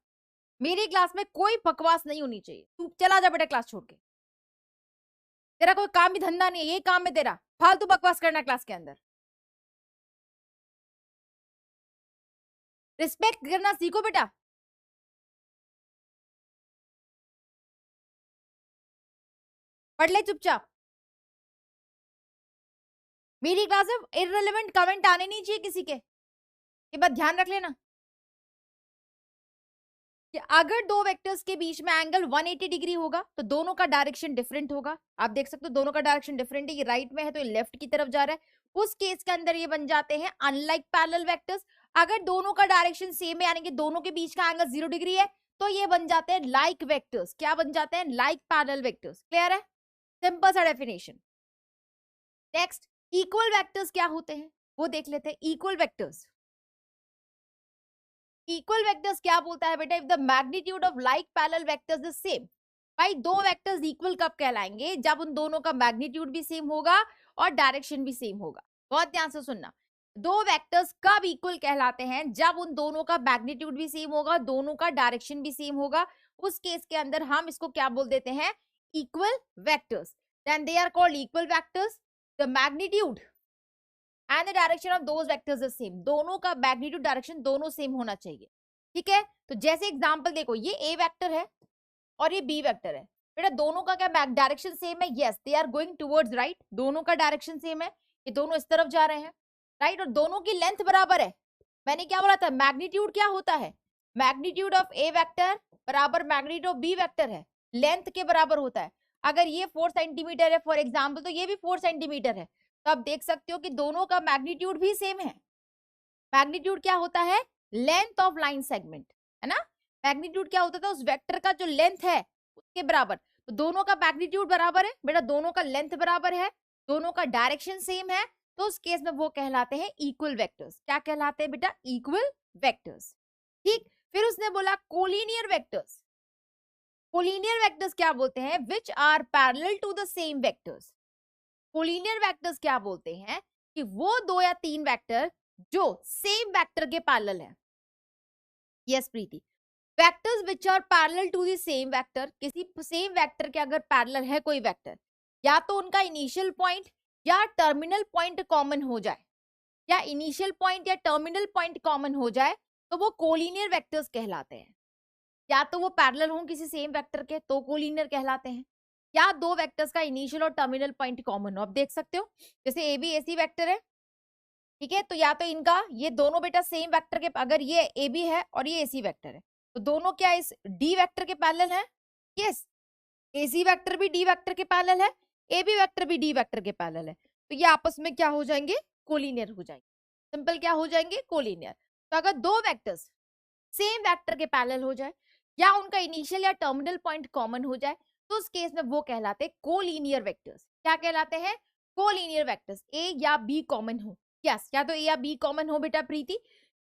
मेरी क्लास में कोई बकवास नहीं होनी चाहिए। तू चला जा बेटा क्लास छोड़ के। तेरा कोई काम भी धंधा नहीं है, यही काम है तेरा, फालतू बकवास करना क्लास के अंदर। रिस्पेक्ट करना सीखो बेटा। पढ़ ले चुपचाप। मेरी क्लास में इररिलेवेंट कमेंट आने नहीं चाहिए किसी के। ये बात ध्यान रख लेना कि अगर दो वेक्टर्स के बीच में एंगल 180 डिग्री होगा तो दोनों का डायरेक्शन डिफरेंट होगा। आप देख सकते हो दोनों का डायरेक्शन डिफरेंट है। ये राइट में है तो ये लेफ्ट की तरफ जा रहा है। उस केस के अंदर ये बन जाते हैं अनलाइक पैरेलल वेक्टर्स। अगर दोनों का डायरेक्शन सेम है यानी कि दोनों के बीच का एंगल 0 डिग्री है तो ये बन जाते हैं लाइक वेक्टर्स। क्या बन जाते हैं? Like parallel vectors. क्लियर है? सिंपल सा डेफिनेशन। नेक्स्ट, इक्वल वेक्टर्स क्या होते हैं वो देख लेते हैं। इक्वल वेक्टर्स, इक्वल वेक्टर्स क्या बोलता है बेटा? If the magnitude of like parallel vectors is same. भाई दो वेक्टर्स इक्वल कब कहलाएंगे? जब उन दोनों का मैग्नीट्यूड भी सेम होगा और डायरेक्शन भी सेम होगा। बहुत ध्यान से सुनना। दो वेक्टर्स कब इक्वल कहलाते हैं? जब उन दोनों का मैग्नीट्यूड भी सेम होगा, दोनों का डायरेक्शन भी सेम होगा। उस केस के अंदर हम इसको क्या बोल देते हैं? Equal vectors. Then they are called equal vectors. The magnitude and the direction of those vectors is same. दोनों का मैग्नीट्यूड डायरेक्शन दोनों सेम होना चाहिए। ठीक है? तो जैसे एग्जांपल देखो, ये ए वेक्टर है और ये बी वेक्टर है। बेटा दोनों का क्या डायरेक्शन सेम है? Yes, they are going towards right. दोनों का डायरेक्शन सेम है, ये दोनों इस तरफ जा रहे हैं राइट। और दोनों की लेंथ बराबर है। मैंने क्या बोला था? मैग्नीट्यूड क्या होता है? मैग्नीट्यूड ऑफ ए वेक्टर बराबर मैग्नीट्यूड ऑफ बी वेक्टर है, लेंथ के बराबर होता है। अगर ये 4 सेंटीमीटर है फॉर एग्जाम्पल तो ये भी 4 सेंटीमीटर है। तो आप देख सकते हो कि दोनों का मैग्नीट्यूड भी सेम है। मैग्नीट्यूड क्या होता है? लेंथ ऑफ लाइन सेगमेंट, है ना। मैग्नीट्यूड क्या होता था? उस वेक्टर का जो लेंथ है उसके बराबर। तो दोनों का मैग्नीट्यूड बराबर है बेटा, दोनों का लेंथ बराबर है, दोनों का डायरेक्शन सेम है, तो उस केस में वो कहलाते हैं इक्वल वेक्टर्स। क्या कहलाते हैं बेटा? Equal vectors. ठीक। फिर उसने बोला कोलिनियर वेक्टर्स। कोलिनियर वेक्टर्स क्या बोलते हैं? Which are parallel to the same vectors. Collinear vectors क्या बोलते हैं? कि वो दो या तीन वेक्टर जो सेम वेक्टर के पैरेलल है। Yes Preeti, vectors which are parallel to the same vector. किसी सेम वेक्टर के अगर पैरेलल है कोई वेक्टर, या तो उनका इनिशियल पॉइंट या टर्मिनल पॉइंट कॉमन हो जाए, या इनिशियल पॉइंट या टर्मिनल पॉइंट कॉमन हो जाए, तो वो कोलिनियर वेक्टर्स कहलाते हैं। या तो वो पैरेलल हों किसी सेम वेक्टर के तो कोलिनियर कहलाते हैं, या दो वेक्टर्स का इनिशियल और टर्मिनल पॉइंट कॉमन हो। आप देख सकते हो जैसे ए बी एसी वेक्टर है, ठीक है, तो या तो इनका ये दोनों बेटा सेम वेक्टर के, अगर ये ए बी है और ये एसी वेक्टर है तो दोनों क्या इस डी वेक्टर के पैरेलल है? यस, एसी वेक्टर भी डी वेक्टर के पैरेलल है, ए बी वेक्टर भी डी वेक्टर के पैरेलल है, तो ये आपस में क्या हो जाएंगे? कोलिनियर हो जाएंगे। सिंपल क्या हो जाएंगे? कोलिनियर। तो अगर दो वेक्टर्स सेम वेक्टर के पैरेलल हो जाए या उनका इनिशियल या टर्मिनल पॉइंट कॉमन हो जाए तो उस केस में वो कहलाते हैं कोलिनियर वेक्टर्स। क्या कहलाते हैं? Collinear vectors. ए या बी कॉमन हो। यस, या तो ए या बी कॉमन हो बेटा प्रीति,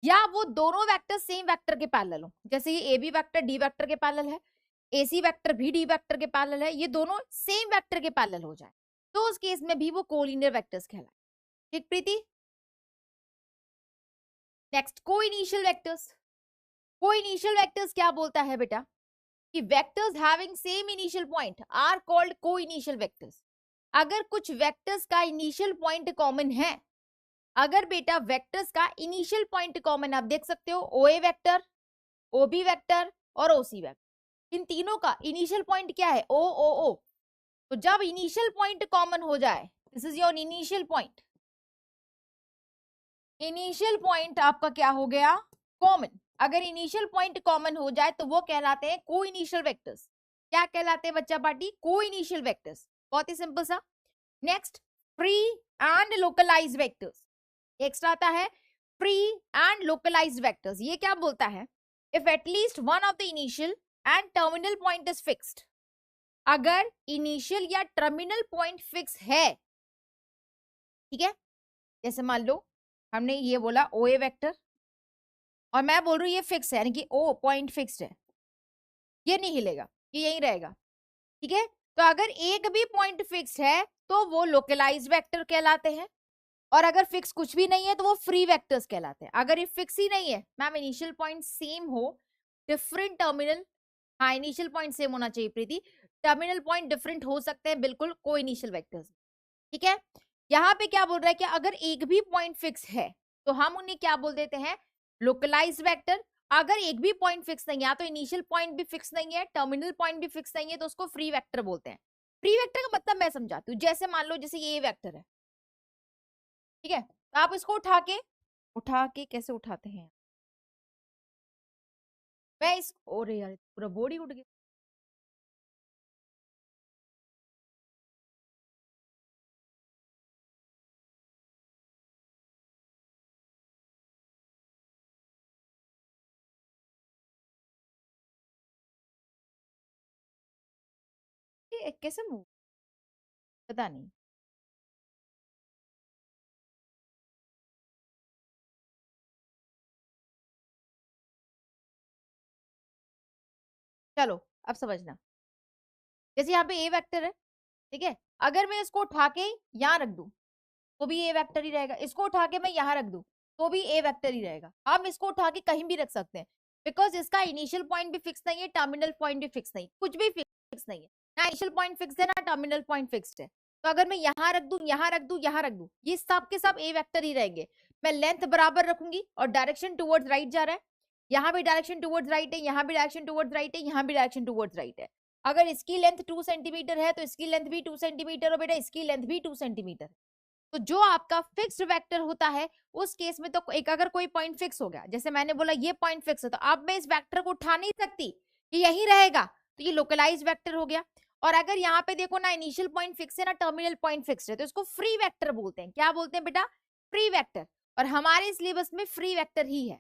या वो दोनों वेक्टर सेम वेक्टर के पैरेलल हो। जैसे ये A B vector D vector के पैरेलल है, एसी वेक्टर भी डी वेक्टर के पैरेलल है, ये दोनों सेम वेक्टर के पैरेलल हो जाए तो उस केस में भी वो कोलिनियर वेक्टर्स कहलाए। ठीक Preeti. Next, coinitial vectors. Coinitial vectors क्या बोलता है बेटा? कि vectors having same initial point are called coinitial vectors. अगर कुछ वेक्टर्स का इनिशियल पॉइंट कॉमन है, अगर बेटा वेक्टर्स का इनिशियल पॉइंट कॉमन, आप देख सकते हो ओए वेक्टर, ओबी वेक्टर और ओसी वेक्टर, इन तीनों का इनिशियल पॉइंट क्या है? ओ ओ ओ। तो जब इनिशियल पॉइंट कॉमन हो जाए, this is your initial point, initial point आपका क्या हो गया? कॉमन। अगर इनिशियल पॉइंट कॉमन हो जाए तो वो कहलाते हैं को इनिशियल वेक्टर्स। क्या कहलाते हैं बच्चा पार्टी? को इनिशियल वेक्टर्स। बहुत ही सिंपल सा। Next, free and localized vectors. Next आता है फ्री एंड लोकलाइज्ड वेक्टर्स। ये क्या बोलता है? If at least one of the initial and terminal point is fixed. अगर इनिशियल या टर्मिनल पॉइंट फिक्स है, ठीक है, जैसे मान लो हमने ये बोला ओ ए वेक्टर, और मैं बोल रही हूँ ये फिक्स है, यानी कि ओ पॉइंट फिक्स्ड है, ये नहीं हिलेगा, ये यहीं रहेगा। ठीक है, तो अगर एक भी पॉइंट फिक्स है तो वो लोकलाइज वेक्टर कहलाते हैं, और अगर फिक्स कुछ भी नहीं है तो वो फ्री वेक्टर्स कहलाते हैं। अगर ये फिक्स ही नहीं है, मैम इनिशियल पॉइंट सेम हो, डिफरेंट टर्मिनल, हाँ इनिशियल पॉइंट सेम होना चाहिए प्रीति, टर्मिनल पॉइंट डिफरेंट हो सकते हैं बिल्कुल को इनिशियल वेक्टर्स। ठीक है, यहाँ पे क्या बोल रहा है कि अगर एक भी पॉइंट फिक्स है तो हम उन्हें क्या बोल देते हैं, लोकलाइज वेक्टर। अगर एक भी पॉइंट फिक्स नहीं है, या तो इनिशियल पॉइंट भी फिक्स नहीं है, टर्मिनल पॉइंट भी फिक्स नहीं है, तो उसको फ्री वेक्टर बोलते हैं। फ्री वेक्टर का मतलब मैं समझाती हूँ, जैसे मान लो जैसे ये वेक्टर है, ठीक है, तो आप इसको उठा के कैसे उठाते हैं, मैं इस अरे यार पूरा बोर्ड ही उठ गया। ये कैसे मूव, पता नहीं। चलो अब समझना, जैसे यहाँ पे ए वेक्टर है, ठीक है, अगर मैं इसको उठा के यहाँ रख दूं तो भी ए वेक्टर ही रहेगा, इसको उठा के मैं यहाँ रख दूं तो भी ए वेक्टर ही रहेगा। हम इसको उठा के कहीं भी रख सकते हैं, बिकॉज इसका इनिशियल पॉइंट भी फिक्स नहीं है, टर्मिनल पॉइंट भी फिक्स नहीं, कुछ भी फिक्स नहीं है, ना इनिशियल पॉइंट फिक्स है ना टर्मिनल पॉइंट फिक्स्ड है। तो अगर मैं यहाँ रख दूं, यहाँ रख दूं, यहाँ रख दूं, ये सब के सब ए वेक्टर ही रहेंगे। मैं लेंथ बराबर रखूंगी और डायरेक्शन टुवर्ड्स राइट जा रहा है, यहाँ भी डायरेक्शन टुवर्ड्स राइट है, यहाँ भी डायरेक्शन टुवर्ड्स राइट है, यहाँ भी डायरेक्शन टुवर्ड्स राइट है। अगर इसकी लेंथ 2 सेंटीमीटर है तो इसकी लेंथ भी 2 सेंटीमीटर, और बेटा इसकी लेंथ भी 2 सेंटीमीटर। तो जो आपका फिक्स्ड वेक्टर होता है उस केस में, तो एक अगर कोई पॉइंट फिक्स हो गया, जैसे मैंने बोला ये पॉइंट फिक्स है, तो अब मैं इस वेक्टर को उठा नहीं सकती, ये यही रहेगा, तो ये लोकलाइज वेक्टर हो गया। और अगर यहाँ पे देखो ना इनिशियल पॉइंट फिक्स है ना टर्मिनल पॉइंट फिक्स है, तो इसको फ्री वेक्टर बोलते हैं। क्या बोलते हैं बेटा, फ्री वेक्टर। और हमारे सिलेबस में फ्री वेक्टर ही है,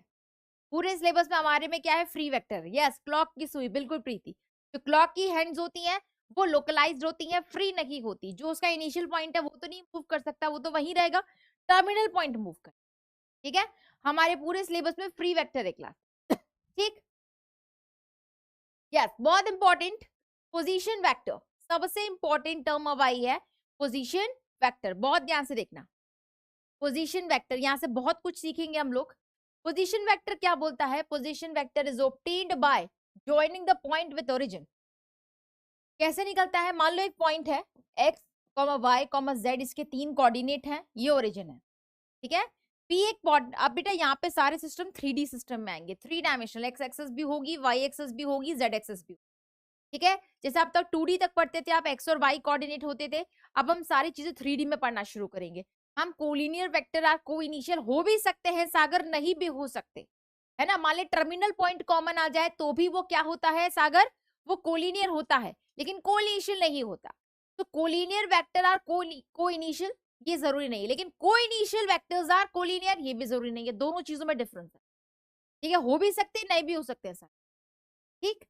पूरे सिलेबस में हमारे में क्या है, फ्री वेक्टर। यस, क्लॉक की सुई, बिल्कुल प्रीति, जो क्लॉक की हैंड्स होती हैं वो लोकलाइज्ड होती हैं, फ्री नहीं होती। जो उसका इनिशियल पॉइंट है वो तो नहीं मूव कर सकता, वो तो वहीं रहेगा, टर्मिनल पॉइंट मूव कर। ठीक है, हमारे पूरे सिलेबस में फ्री वेक्टर है क्लास। ठीक, यस, बहुत इंपॉर्टेंट, पोजीशन वेक्टर, सबसे इंपॉर्टेंट टर्म अब आई है पोजीशन वेक्टर, बहुत ध्यान से देखना। पोजीशन वेक्टर, यहां से बहुत कुछ सीखेंगे हम लोग। पोजीशन वेक्टर क्या बोलता है, position vector is obtained by joining the point with origin. कैसे निकलता है, मान लो एक पॉइंट है x, y, z, इसके 3 कोऑर्डिनेट हैं, ये ओरिजिन है, ठीक है। P एक पॉइंट, अब बेटा यहाँ पे सारे सिस्टम 3D सिस्टम में आएंगे, 3 डायमेंशनल, x एक्सेस भी होगी, y एक्सेस भी होगी, z एक्सेस भी, ठीक है। जैसे आप तक 2D तक पढ़ते थे, आप x और y कोऑर्डिनेट होते थे, अब हम सारी चीजें 3D में पढ़ना शुरू करेंगे। हम कोलिनियर वेक्टर और को इनिशियल हो भी सकते हैं सागर, नहीं भी हो सकते, है ना। मान ले टर्मिनल पॉइंट कॉमन आ जाए तो भी वो क्या होता है सागर, वो कोलिनियर होता है, लेकिन को इनिशियल नहीं होता। तो कोलिनियर वेक्टर आर को इनिशियल, ये जरूरी नहीं है, लेकिन को इनिशियल वेक्टर्स आर कोलिनियर, ये भी जरूरी नहीं है। दोनों चीजों में डिफरेंस है, ठीक है, हो भी सकते हैं नहीं भी हो सकते हैं सर। ठीक,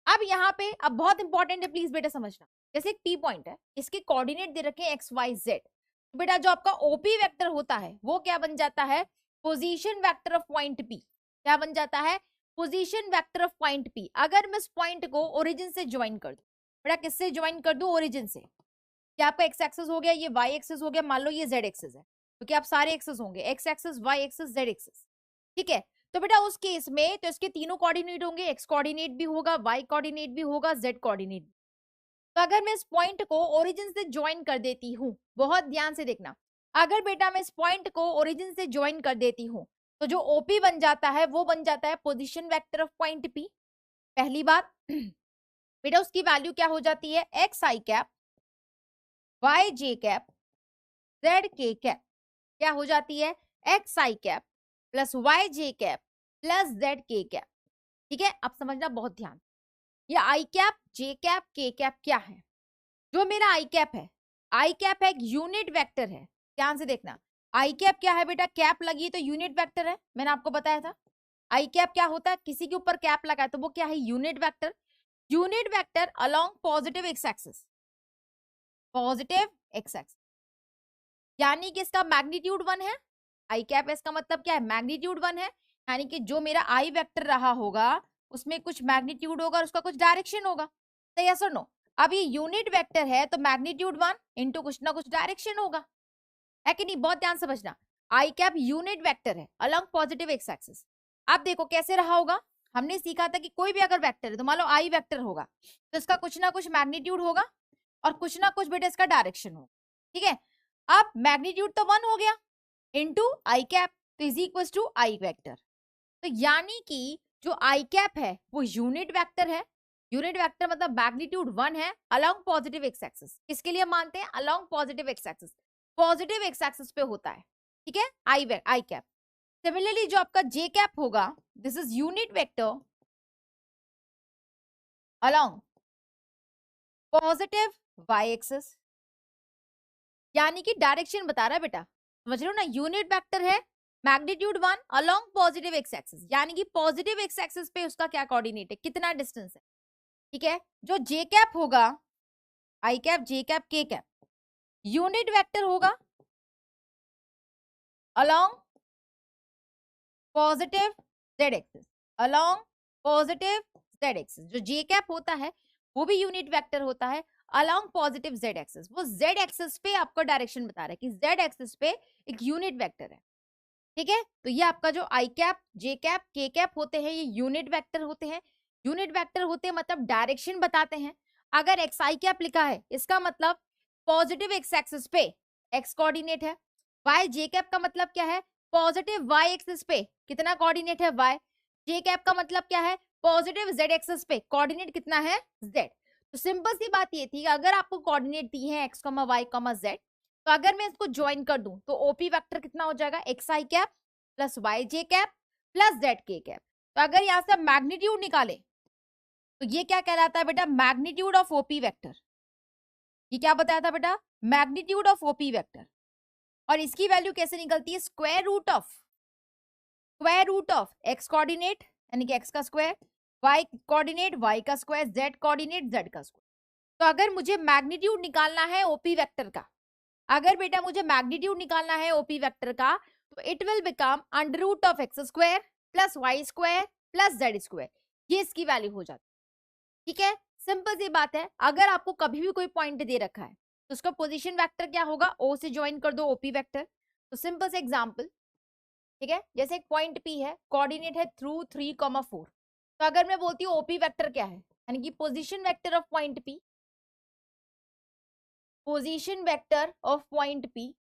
अब यहाँ पे अब बहुत इंपॉर्टेंट है, प्लीज बेटा समझना। जैसे एक पी पॉइंट है, इसके कोऑर्डिनेट दे रखे हैं एक्स वाई जेड, तो बेटा जो आपका ओपी वेक्टर होता है वो क्या बन जाता है, position vector of point P. क्या बन जाता है, position vector of point P. अगर मैं इस पॉइंट को ओरिजिन से ज्वाइन कर दूं, बेटा किससे ज्वाइन कर दूं, ओरिजिन से। क्या आपका एक्स एक्सेस हो गया, ये वाई एक्सेस हो गया, मान लो ये जेड एक्सेस है, तो क्या आप सारे एक्सेस होंगे, x axes, y axes, z axes, ठीक है। तो बेटा उस केस में तो इसके तीनों कोऑर्डिनेट होंगे, एक्स कोऑर्डिनेट भी होगा, वाई कोऑर्डिनेट भी होगा, जेड कोऑर्डिनेट भी। तो अगर मैं इस पॉइंट को ओरिजिन से ज्वाइन कर देती हूँ, बहुत ध्यान से देखना, अगर बेटा मैं इस पॉइंट को ओरिजिन से ज्वाइन कर देती हूँ तो जो ओपी बन जाता है वो बन जाता है position vector of point P. पहली बात बेटा उसकी वैल्यू क्या हो जाती है, x i cap, y j cap, z k cap, क्या हो जाती है, x i cap plus y j cap plus z k cap. ठीक है, अब समझना बहुत ध्यान, ये आई कैप, जे कैप, के कैप क्या है। जो मेरा आई कैप है, आई कैप है एक यूनिट वेक्टर है, ध्यान से देखना। आई कैप क्या है बेटा, कैप लगी तो यूनिट वेक्टर है, मैंने आपको बताया था। आई कैप क्या होता है, किसी के ऊपर कैप लगा है तो वो क्या है, unit vector. Unit vector along positive X axis, positive X axis, यानी कि इसका मैग्नीट्यूड 1 है, आई कैप इसका मतलब क्या है, मैग्नीट्यूड 1 है, यानी कि जो मेरा आई वेक्टर रहा होगा उसमें कुछ मैग्नीट्यूड होगा और उसका कुछ डायरेक्शन होगा, तो यस और नो। अब ये यूनिट वेक्टर है तो मैग्नीट्यूड 1 इंटू कुछ ना कुछ डायरेक्शन होगा, है कि नहीं? बहुत ध्यान समझना, आई कैप यूनिट वेक्टर है अलोंग पॉजिटिव एक्स एक्सिस। अब देखो कैसे रहा होगा, हमने सीखा था कि कोई भी अगर वेक्टर है तो मान लो आई वेक्टर होगा तो इसका कुछ ना कुछ मैग्नीट्यूड होगा और कुछ ना कुछ बेटा इसका डायरेक्शन होगा, ठीक है। अब मैग्नीट्यूड तो 1 हो गया इंटू आई कैप, तो is equal to i vector. तो यानी कि जो आई कैप है वो यूनिट वेक्टर है, यूनिट वेक्टर मतलब मैग्नीट्यूड 1 है अलोंग पॉजिटिव एक्स एक्सिस। किसके लिए मानते हैं? Along positive X axis, positive X axis पे होता है, ठीक है, आई कैप। सिमिलरली जो आपका जे कैप होगा, this is unit vector along positive Y axis, यानी कि डायरेक्शन बता रहा है बेटा, समझ रहे हो ना? यूनिट वेक्टर है magnitude 1 along positive X axis, यानी कि पॉजिटिव एक्स एक्सिस पे उसका क्या कोऑर्डिनेट है, कितना डिस्टेंस है, ठीक है। जो जे कैप होगा, आई कैप, जे कैप, के कैप, यूनिट वेक्टर होगा along positive Z axis, along positive Z axis. जो जे कैप होता है वो भी यूनिट वेक्टर होता है अलोंग पॉजिटिव जेड एक्सिस। वो जेड एक्सिस पे आपको डायरेक्शन बता रहा है कि जेड एक्सिस पे एक यूनिट वेक्टर है, ठीक है। तो ये आपका जो आई कैप, जे कैप, के कैप होते हैं ये यूनिट वेक्टर होते हैं। यूनिट वेक्टर होते हैं मतलब डायरेक्शन बताते हैं। अगर एक्स आई कैप लिखा है इसका मतलब पॉजिटिव एक्स एक्सिस पे एक्स कोऑर्डिनेट है। वाई जे कैप का मतलब क्या है? पॉजिटिव वाई एक्सिस पे कितना कोऑर्डिनेट है? वाई। जे कैप का मतलब क्या है? पॉजिटिव जेड एक्सिस पे कोऑर्डिनेट कितना है? जेड। तो सिंपल सी बात ये थी, अगर आपको कोऑर्डिनेट दी है x comma y comma z, तो अगर मैं इसको ज्वाइन कर दूं तो ओपी वेक्टर कितना हो जाएगा? X i cap plus y j cap plus z k cap. तो अगर यहां से मैग्नीट्यूड निकाले तो ये क्या कहलाता है बेटा? Magnitude of OP vector. ये क्या बताया था बेटा? Magnitude of OP vector. और इसकी वैल्यू कैसे निकलती है? Square root of x coordinate यानी कि एक्स का स्क्वायर, वाई कोऑर्डिनेट वाई का स्क्वायर, जेड कोऑर्डिनेट जेड का स्क्वायर। तो अगर मुझे मैग्नीट्यूड निकालना है ओपी वेक्टर का, अगर बेटा मुझे मैग्नीट्यूड निकालना है ओपी वेक्टर का, तो it will become under root of x square plus Y square plus Z square. ये इसकी वैल्यू हो जाती है, ठीक है। सिंपल सी बात है, अगर आपको कभी भी कोई पॉइंट दे रखा है तो उसका पोजीशन वेक्टर क्या होगा? ओ से ज्वाइन कर दो ओपी वेक्टर। तो सिंपल से एग्जांपल, ठीक है, जैसे एक पॉइंट पी है, कोऑर्डिनेट है थ्रू 3,4। तो अगर मैं बोलती हूँ ओपी वेक्टर क्या है, यानी कि position vector of point P, position vector of point P,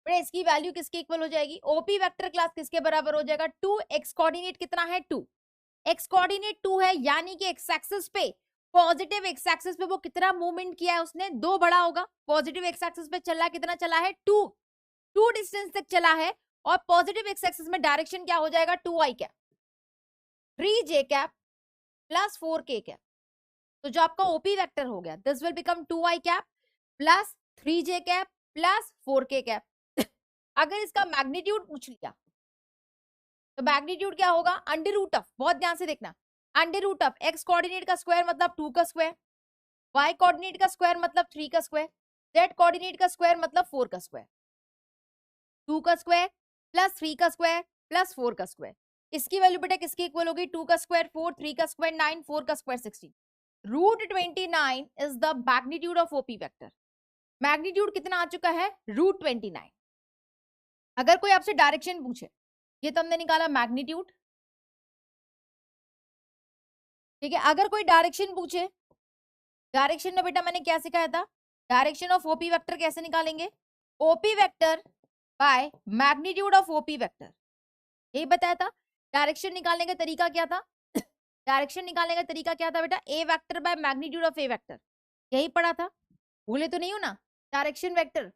इसकी वैल्यू किसके इक्वल हो जाएगी? ओपी वेक्टर क्लास किसके बराबर हो जाएगा? 2। एक्स कोऑर्डिनेट कितना है? 2। एक्स कोऑर्डिनेट 2 है, यानी कि एक्स एक्सिस पे, पॉजिटिव एक्स एक्सिस पे वो कितना मूवमेंट किया है उसने? 2 बड़ा होगा। पॉजिटिव एक्स एक्सिस पे चला कितना चला है? 2 डिस्टेंस तक चला है। और पॉजिटिव एक्स एक्सिस में डायरेक्शन क्या हो जाएगा? 2 I cap 3 J cap plus 4 K cap. तो जो आपका ओपी वेक्टर हो गया, this will become 2 I cap plus 3 J cap plus 4 K cap. अगर इसका मैग्नीट्यूड पूछ लिया तो मैग्नीट्यूड क्या होगा? अंडर रूट ऑफ, बहुत ध्यान से देखना, under root of x coordinate का स्क्वायर मतलब 2 का स्क्वायर, वाई कोऑर्डिनेट का स्क्वायर मतलब 3 का स्क्वायर, जेड कोऑर्डिनेट का स्क्वायर मतलब 4 का स्क्वायर। 2 का स्क्वायर प्लस 3 का स्क्वायर प्लस 4 का स्क्वायर। इसकी वैल्यू बेटा किसकी इक्वल होगी? 2 का स्क्वायर 4, 3 का स्क्वायर 9, 4 का square 16। Root 29 is the magnitude of OP vector. Magnitude कितना आ चुका है? रूट 29। अगर कोई आपसे डायरेक्शन पूछे, ये तो हमने निकाला मैग्नीट्यूड, ठीक है। अगर कोई डायरेक्शन पूछे, डायरेक्शन में बेटा मैंने क्या सिखाया था? डायरेक्शन ऑफ ओपी वेक्टर कैसे निकालेंगे? OP vector by magnitude of OP vector, यही बताया था। डायरेक्शन निकालने का तरीका क्या था? डायरेक्शन निकालने का तरीका क्या था बेटा? A vector by magnitude of A vector, यही पढ़ा था, भूले तो नहीं हो ना? डायरेक्शन वेक्टर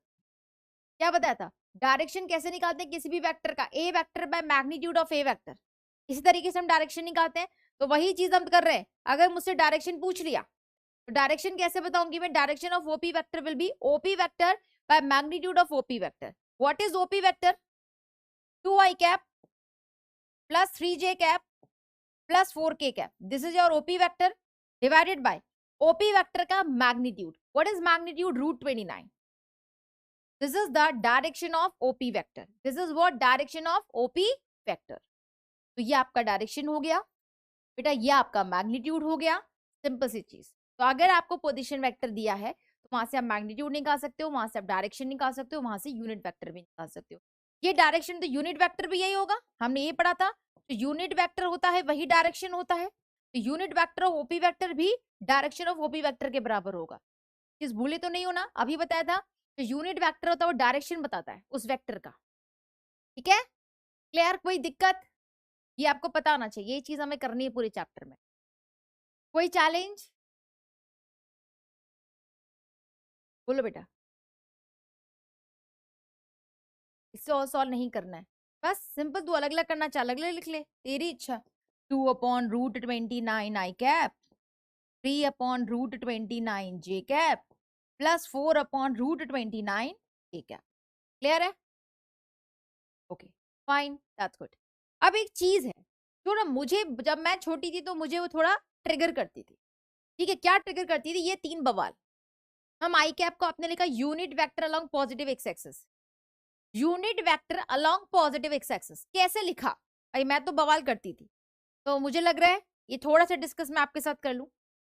क्या बताया था? डायरेक्शन कैसे निकालते हैं किसी भी वेक्टर का? A vector by magnitude of A vector. इसी तरीके से हम डायरेक्शन निकालते हैं, तो वही चीज हम कर रहे हैं। अगर मुझसे डायरेक्शन पूछ लिया तो डायरेक्शन कैसे बताऊंगी मैं? Direction of OP vector will be OP vector by magnitude of OP vector. What is OP vector? 2 I cap plus 3 J cap plus 4 K cap, this is your OP vector divided by OP vector का magnitude. What is magnitude? Root 29। This is the direction of OP vector, this is what direction of OP vector. तो ये आपका direction हो गया बेटा, ये आपका magnitude हो गया, सिंपल सी चीज। तो अगर आपको पोजीशन वेक्टर दिया है तो वहां से आप मैग्नीट्यूड निकाल सकते हो, वहां से आप डायरेक्शन निकाल सकते हो, वहां से यूनिट वेक्टर भी निकाल सकते हो। ये डायरेक्शन तो यूनिट वेक्टर भी यही होगा, हमने ये पढ़ा था। तो यूनिट वेक्टर होता है वही डायरेक्शन होता है, तो unit vector of OP vector भी डायरेक्शन ऑफ ओपी वेक्टर के बराबर होगा। चीज भूले तो नहीं हो ना, अभी बताया था। तो यूनिट वेक्टर होता है वो डायरेक्शन बताता है उस वेक्टर का, ठीक है। क्लियर, कोई दिक्कत? ये आपको पता होना चाहिए, ये चीज हमें करनी है पूरे चैप्टर में। कोई चैलेंज? बोलो बेटा। इससे और सॉल्व नहीं करना है, बस सिंपल तू अलग अलग करना चाह अलग अलग लिख ले, तेरी इच्छा। 2/√29 आई कैप, 3/√29 जे कैप, प्लस 4/√29 के कैप। क्लियर है? Okay fine, that's good. अब एक चीज है जो ना मुझे जब मैं छोटी थी तो मुझे वो थोड़ा ट्रिगर करती थी, ठीक है। क्या ट्रिगर करती थी? ये 3 बवाल। हम आई कैप को आपने लिखा unit vector along positive X axis, unit vector along positive X axis कैसे लिखा? भाई मैं तो बवाल करती थी, तो मुझे लग रहा है ये थोड़ा सा डिस्कस मैं आपके साथ कर लूं।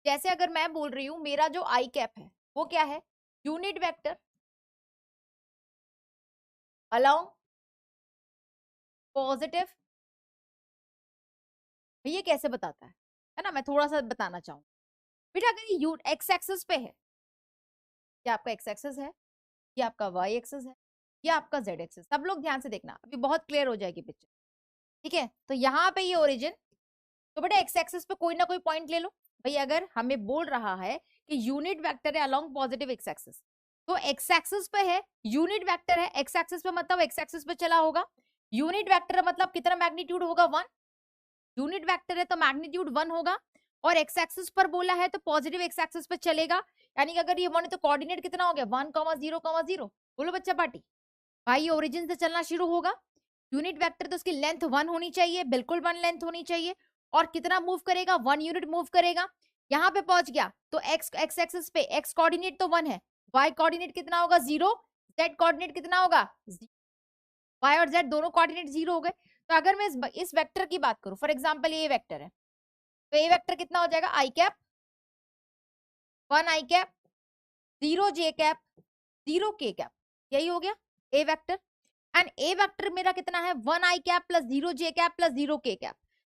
जैसे अगर मैं बोल रही हूं मेरा जो आई कैप है वो क्या है? यूनिट वेक्टर अलोंग पॉजिटिव, ये कैसे बताता है ना, मैं थोड़ा सा बताना चाहूँ बेटा। अगर ये एक्स एक्सिस पे है, ये आपका एक्स एक्सिस है, ये आपका वाई एक्सिस है, ये आपका जेड एक्सिस। सब लोग ध्यान से देखना, अभी बहुत क्लियर हो जाएगी पिक्चर, ठीक है। तो यहाँ पे ये ओरिजिन, तो बेटा एक्स एक्सिस पे कोई ना कोई पॉइंट ले लो। भाई अगर हमें बोल रहा है कि यूनिट वेक्टर है अलोंग पॉजिटिव एक्स एक्सिस, तो एक्स एक्सिस पे है, यूनिट वेक्टर है, एक्स एक्सिस पे मतलब एक्स एक्सिस पे चला होगा। यूनिट वेक्टर मतलब कितना मैग्नीट्यूड होगा? 1। यूनिट वेक्टर है तो मैग्नीट्यूड 1 होगा, और एक्स एक्सिस पर बोला है तो पॉजिटिव एक्स एक्सिस पर चलेगा। यानी कि अगर ये 1 है तो कोऑर्डिनेट कितना हो गया? 1,0,0। बोलो बच्चा पार्टी। भाई ओरिजिन से चलना शुरू होगा। यूनिट वेक्टर तो उसकी लेंथ 1 होनी चाहिए, बिल्कुल 1 लेंथ होनी चाहिए। और कितना मूव करेगा? 1 यूनिट मूव करेगा। यहाँ पे पहुंच गया तो एक्स एक्सिस पे एक्स कोऑर्डिनेट तो 1 है, वाई कोऑर्डिनेट कितना होगा? 0, जेड कोऑर्डिनेट कितना होगा? वाई और जेड दोनों कोऑर्डिनेट 0 हो गए। तो अगर मैं इस वेक्टर की बात करूं, फॉर एग्जांपल ये वेक्टर है, तो ये वेक्टर कितना हो जाएगा? आई कैप 1 आई कैप 0 जे कैप 0 के कैप, यही हो गया ए वेक्टर। एंड ए वेक्टर मेरा कितना है? 1 आई कैप प्लस 0 जे कैप प्लस 0 के कैप,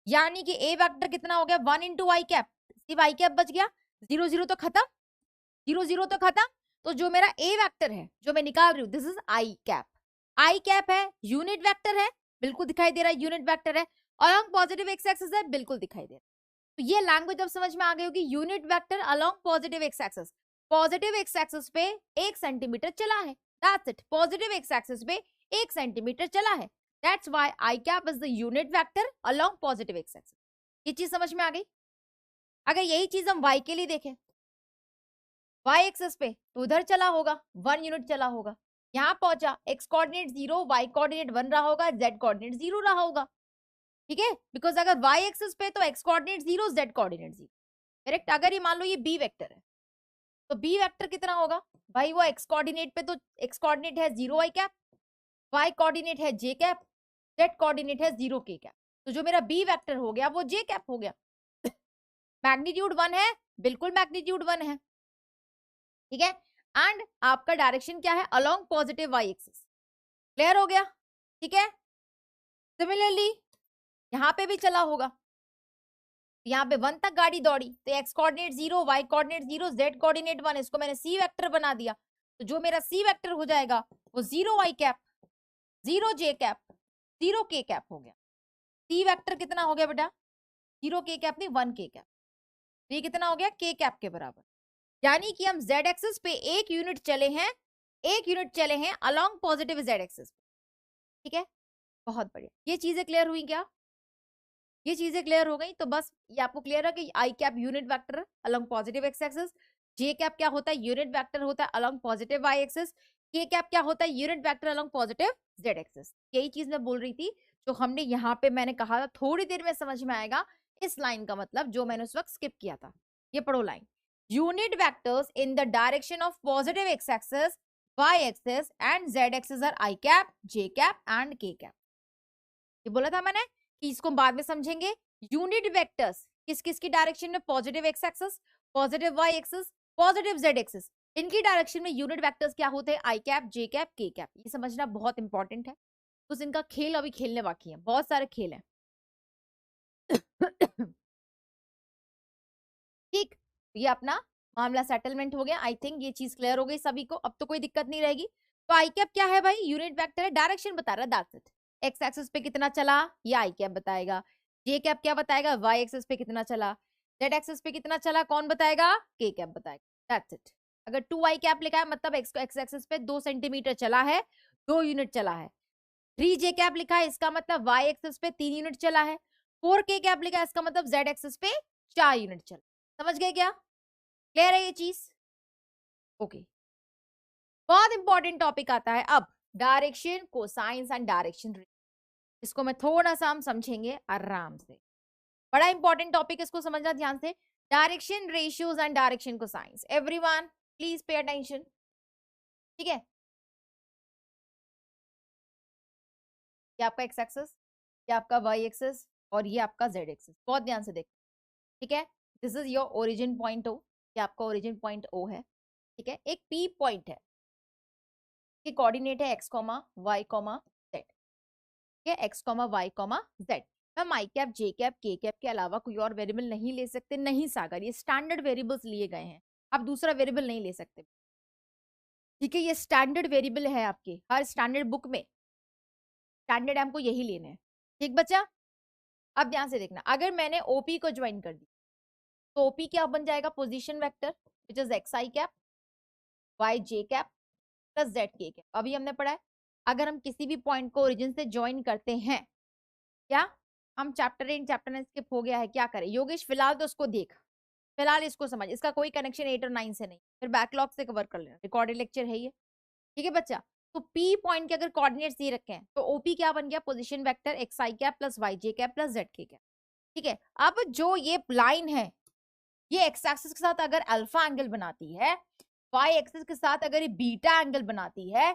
यानी कि ए वेक्टर कितना हो गया? 1 इंटू आई कैप, सिर्फ आई कैप बच गया, 0 0 तो खत्म, 0 0 तो खत्म। तो जो मेरा ए वेक्टर है जो मैं निकाल रही हूँ, this is I cap. I cap है, यूनिट वेक्टर है, बिल्कुल दिखाई दे रहा है यूनिट वेक्टर है, अलोंग पॉजिटिव एक्स एक्सिस है, बिल्कुल दिखाई दे रहा है। तो ये लैंग्वेज अब समझ में आ गई होगी, unit vector along positive X axis. Positive X axis पे 1 सेंटीमीटर चला है, that's it. Positive X axis पे 1 सेंटीमीटर चला है, that's why I cap is the unit vector along positive X axis. ये चीज समझ में आ गई? अगर यही चीज हम y के लिए देखें, y एक्सिस पे तो उधर चला होगा, 1 यूनिट चला होगा, यहाँ पहुंचा, x कोऑर्डिनेट 0, y कोऑर्डिनेट 1 रहा होगा, z कोऑर्डिनेट 0 रहा होगा, ठीक है। बिकॉज अगर y एक्सिस पे तो x coordinate 0, z coordinate 0, correct. अगर ये मान लो ये b वेक्टर है, तो b वेक्टर कितना होगा? भाई वो x कोऑर्डिनेट पे तो x कोऑर्डिनेट है 0 y कैप, y कोऑर्डिनेट है j कैप, z कोऑर्डिनेट है 0 k कैप। तो जो मेरा b वेक्टर हो गया वो j कैप हो गया। मैग्नीट्यूड 1 है, बिल्कुल मैग्नीट्यूड 1 है, ठीक है। एंड आपका डायरेक्शन क्या है? Along positive Y axis. Clear हो गया? ठीक है। सिमिलरली यहाँ पे भी चला होगा, यहाँ पे 1 तक गाड़ी दौड़ी, तो x coordinate 0, y coordinate 0, z coordinate 1, इसको मैंने सी वेक्टर बना दिया। तो जो मेरा सी वेक्टर हो जाएगा वो 0 वाई कैप, 0 जे कैप, 0 के कैप हो गया। सी वेक्टर कितना हो गया बेटा? 0 के कैप नहीं, 1 के कैप। ये कितना हो गया? के कैप के बराबर। यानी कि हम z एक्सिस पे 1 यूनिट चले हैं, 1 यूनिट चले हैं अलोंग पॉजिटिव z एक्सिस, ठीक है। बहुत बढ़िया, ये चीजें क्लियर हुई क्या? ये चीजें क्लियर हो गई। तो बस ये आपको क्लियर है कि I cap unit vector along positive X axis, J cap क्या होता है? यूनिट वेक्टर होता है along positive Y axis, K cap क्या होता है? Unit vector along positive Z axis. यही चीज मैं बोल रही थी जो हमने यहाँ पे मैंने कहा था थोड़ी देर में समझ में आएगा इस लाइन का मतलब, जो मैंने उस वक्त स्किप किया था। ये पढ़ो line, unit vectors in the direction of positive x-axis y axis and z axis are i cap, j cap and k cap. ये बोला था मैंने कि इसको बाद में समझेंगे। यूनिट वेक्टर्स किस किस की डायरेक्शन में, positive x axis, positive y axis, positive z axis, इनकी डायरेक्शन में यूनिट वेक्टर्स क्या होते हैं, i cap, j cap, k cap. ये समझना बहुत इंपॉर्टेंट है। उस इनका खेल अभी खेलने बाकी है, बहुत सारे खेल हैं। ठीक, ये अपना मामला सेटलमेंट हो गया। आई थिंक ये चीज क्लियर हो गई सभी को, अब तो कोई दिक्कत नहीं रहेगी। तो आई कैप क्या है भाई, यूनिट वेक्टर है, डायरेक्शन बता रहा है, दैट्स इट। एक्स एक्सिस पे कितना चला ये आई कैप बताएगा, जे कैप क्या बताएगा, वाई एक्सिस पे कितना चला, जेड एक्सिस पे कितना चला कौन बताएगा, के कैप बताएगा, दैट्स इट। अगर 2 आई कैप लिखा है मतलब एक्स एक्सिस पे 2 सेंटीमीटर चला है, 2 यूनिट चला है। 3 जे कैप लिखा है इसका मतलब वाई एक्सिस पे 3 यूनिट चला है। 4 के कैप लिखा है इसका मतलब जेड एक्सिस पे 4 यूनिट चला। समझ गए क्या, क्लियर है ये चीज? ओके, बहुत इंपॉर्टेंट टॉपिक आता है अब, डायरेक्शन, कोसाइंस एंड डायरेक्शन। इसको मैं थोड़ा सा हम समझेंगे आराम से, बड़ा इंपॉर्टेंट टॉपिक, इसको समझना ध्यान से। Direction ratios and direction cosines, everyone please pay attention, ठीक है। ये आपका एक्स एक्सिस, ये आपका वाई एक्सिस और ये आपका जेड एक्सिस, बहुत ध्यान से देखो, ठीक है। This is your origin point O, ये आपका ओरिजिन पॉइंट ओ है, ठीक है। एक पी पॉइंट है, कि कोऑर्डिनेट है x, y, z, ठीक है, x, y, z। हम आई कैप, जे कैप, के कैप के अलावा कोई और वेरिएबल नहीं ले सकते, नहीं सागर, ये स्टैंडर्ड वेरिएबल्स लिए गए हैं, आप दूसरा वेरिएबल नहीं ले सकते, ठीक है। ये स्टैंडर्ड वेरिएबल है आपके हर स्टैंडर्ड बुक में, स्टैंडर्ड हमको यही लेने हैं, ठीक बच्चा। अब ध्यान से देखना, अगर मैंने ओपी को ज्वाइन कर दी तो ओपी क्या बन जाएगा, position vector which is x i cap, y j cap plus z k cap. अभी हमने पढ़ा है अगर हम किसी भी पॉइंट को ओरिजिन से ज्वाइन करते हैं, क्या हम चैप्टर 8 चैप्टर 9 स्किप हो गया है, क्या करें योगेश, फिलहाल तो उसको देख, फिलहाल इसको समझ, इसका कोई कनेक्शन 8 और 9 से नहीं, फिर बैकलॉग से कवर कर लेना, रिकॉर्डेड लेक्चर है ये, ठीक है बच्चा। तो पी पॉइंट के अगर कोऑर्डिनेट्स दिए रखे हैं तो ओपी क्या बन गया, position vector x i cap plus y j cap plus z k cap, ठीक है। अब जो ये लाइन है ये एक्स एक्सिस के साथ अगर अल्फा एंगल बनाती है, वाई एक्सिस के साथ अगर ये बीटा एंगल बनाती है,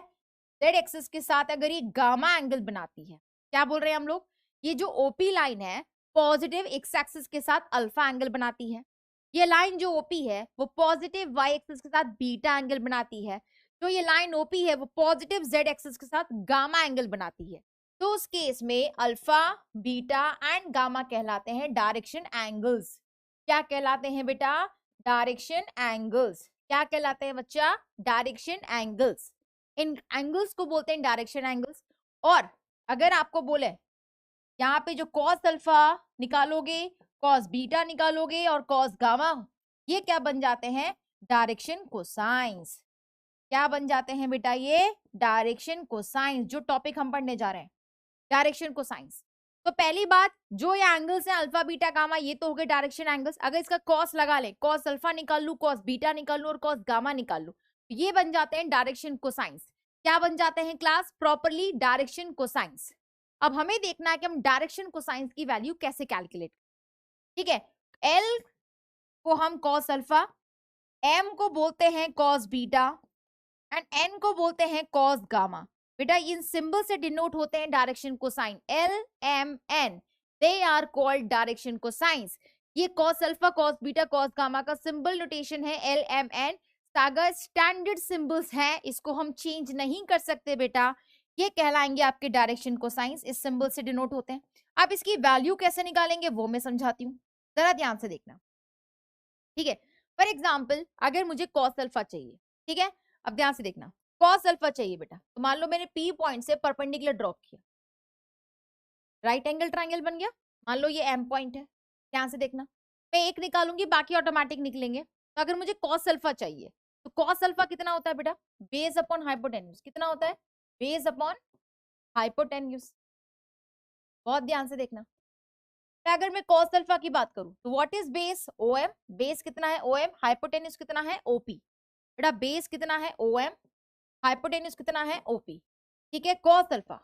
जेड एक्सिस के साथ अगर ये गामा एंगल बनाती है, क्या बोल रहे हैं हम लोग, ये जो ओपी लाइन है पॉजिटिव एक्स एक्सिस के साथ अल्फा एंगल बनाती है, ये लाइन जो ओपी है वो पॉजिटिव वाई एक्सिस के साथ बीटा एंगल बनाती है, जो ये लाइन ओपी है वो पॉजिटिव जेड एक्सिस के साथ गामा एंगल बनाती है। तो उस केस में अल्फा, बीटा एंड गामा कहलाते हैं डायरेक्शन एंगल्स। क्या कहलाते हैं बेटा, डायरेक्शन एंगल्स। क्या कहलाते हैं बच्चा, डायरेक्शन एंगल्स। इन एंगल्स को बोलते हैं डायरेक्शन एंगल्स। और अगर आपको बोले यहाँ पे जो कॉस अल्फा निकालोगे, कॉस बीटा निकालोगे और कॉस गामा, ये क्या बन जाते हैं, डायरेक्शन कोसाइंस। क्या बन जाते हैं बेटा, ये डायरेक्शन कोसाइंस, जो टॉपिक हम पढ़ने जा रहे हैं, डायरेक्शन कोसाइंस। तो पहली बात, जो ये एंगल्स हैं अल्फा बीटा गामा, ये तो हो गए डायरेक्शन एंगल्स। अगर इसका कॉस लगा ले, कॉस अल्फा निकाल लू, कॉस बीटा निकाल लू और कॉस गामा निकाल लू, ये बन जाते हैं डायरेक्शन कोसाइंस। क्या बन जाते हैं क्लास, प्रॉपरली डायरेक्शन कोसाइंस। अब हमें देखना है कि हम डायरेक्शन कोसाइंस की वैल्यू कैसे कैलकुलेट, ठीक है। एल को हम कॉस अल्फा, एम को बोलते हैं कॉस बीटा एंड एन को बोलते हैं कॉस गामा। बेटा इन सिंबल से डिनोट होते हैं direction cosine, L M N, they are called direction cosines. ये cos alpha, cos beta, cos gamma का सिंबल नोटेशन है L M N, Sagar standard symbols हैं, इसको हम चेंज नहीं कर सकते बेटा, ये कहलाएंगे आपके डायरेक्शन कोसाइंस, इस सिंबल से डिनोट होते हैं। अब इसकी वैल्यू कैसे निकालेंगे वो मैं समझाती हूँ, जरा ध्यान से देखना, ठीक है। फॉर एग्जाम्पल अगर मुझे कॉस अल्फा चाहिए, ठीक है, अब ध्यान से देखना, कॉस अल्फा चाहिए बेटा, तो मान लो मैंने पी पॉइंट से परपेंडिकुलर ड्रॉप किया, राइट एंगल ट्रायंगल बन गया, मान लो ये एम पॉइंट है, ध्यान से देखना, मैं एक निकालूंगी बाकी ऑटोमेटिक निकलेंगे। तो अगर मुझे कॉस अल्फा चाहिए तो कॉस अल्फा कितना होता है बेटा, बेस अपॉन हाइपोटेन्यूज, कितना होता है, बेस अपॉन हाइपोटेन्यूज, बहुत ध्यान से देखना। तो अगर मैं कॉस अल्फा की बात करूं तो what is base, O M, base कितना है ओ एम, हाइपोटेन्यूज कितना है ओपी, बेटा बेस कितना है ओ एम, हाइपोटेन्यूज कितना है ओपी, ठीक है। Cos alpha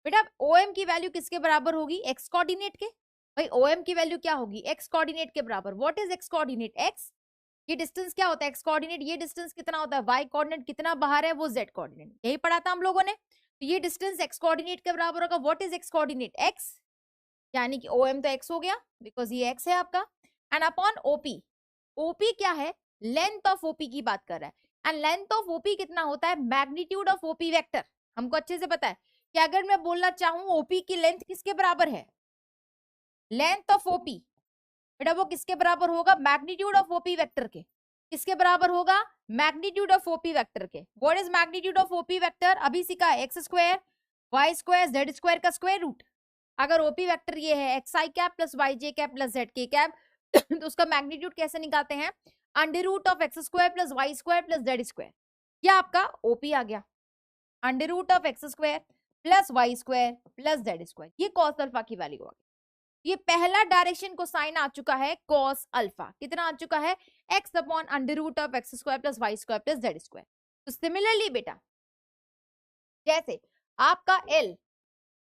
beta O M की वैल्यू किसके बराबर होगी, एक्स कोऑर्डिनेट के, भाई ओ एम की वैल्यू क्या होगी, एक्स कोऑर्डिनेट के बराबर। What is X coordinate, x, ये डिस्टेंस क्या होता है एक्स कोऑर्डिनेट, ये डिस्टेंस कितना होता है वाई कोऑर्डिनेट, कितना बाहर है वो जेड कोऑर्डिनेट, यही पढ़ा था हम लोगों ने। तो ये डिस्टेंस एक्स कोऑर्डिनेट के बराबर होगा। What is X coordinate, x, यानी कि ओ एम तो एक्स हो गया बिकॉज ये एक्स है आपका, एंड अपॉन ओपी, ओपी क्या है, लेंथ ऑफ ओपी की बात कर रहा है, एंड लेंथ ऑफ ओपी कितना होता है, मैग्नीट्यूड ऑफ ओपी वेक्टर। हमको अच्छे से पता है कि अगर मैं बोलना चाहूं ओपी की लेंथ किसके बराबर है, लेंथ ऑफ ओपी बेटा वो किसके बराबर होगा, मैग्नीट्यूड ऑफ ओपी वेक्टर के, किसके बराबर होगा, मैग्नीट्यूड ऑफ ओपी वेक्टर के। What is magnitude of OP vector, अभी सीखा है, x square y square z square का स्क्वायर रूट। अगर ओपी वेक्टर ये है x i cap plus y j cap plus z k cap, तो उसका मैग्नीट्यूड कैसे निकालते हैं, under root of x square plus Y square plus Z square, ये आपका ओपी आ गया, under root of x square plus Y square plus Z square, ये कॉस अल्फा की वैल्यू आ गई। ये पहला डायरेक्शन को साइन आ चुका है कॉस अल्फा, कितना आ चुका है, x upon under root of x square plus Y square plus Z square. तो सिमिलरली बेटा जैसे आपका L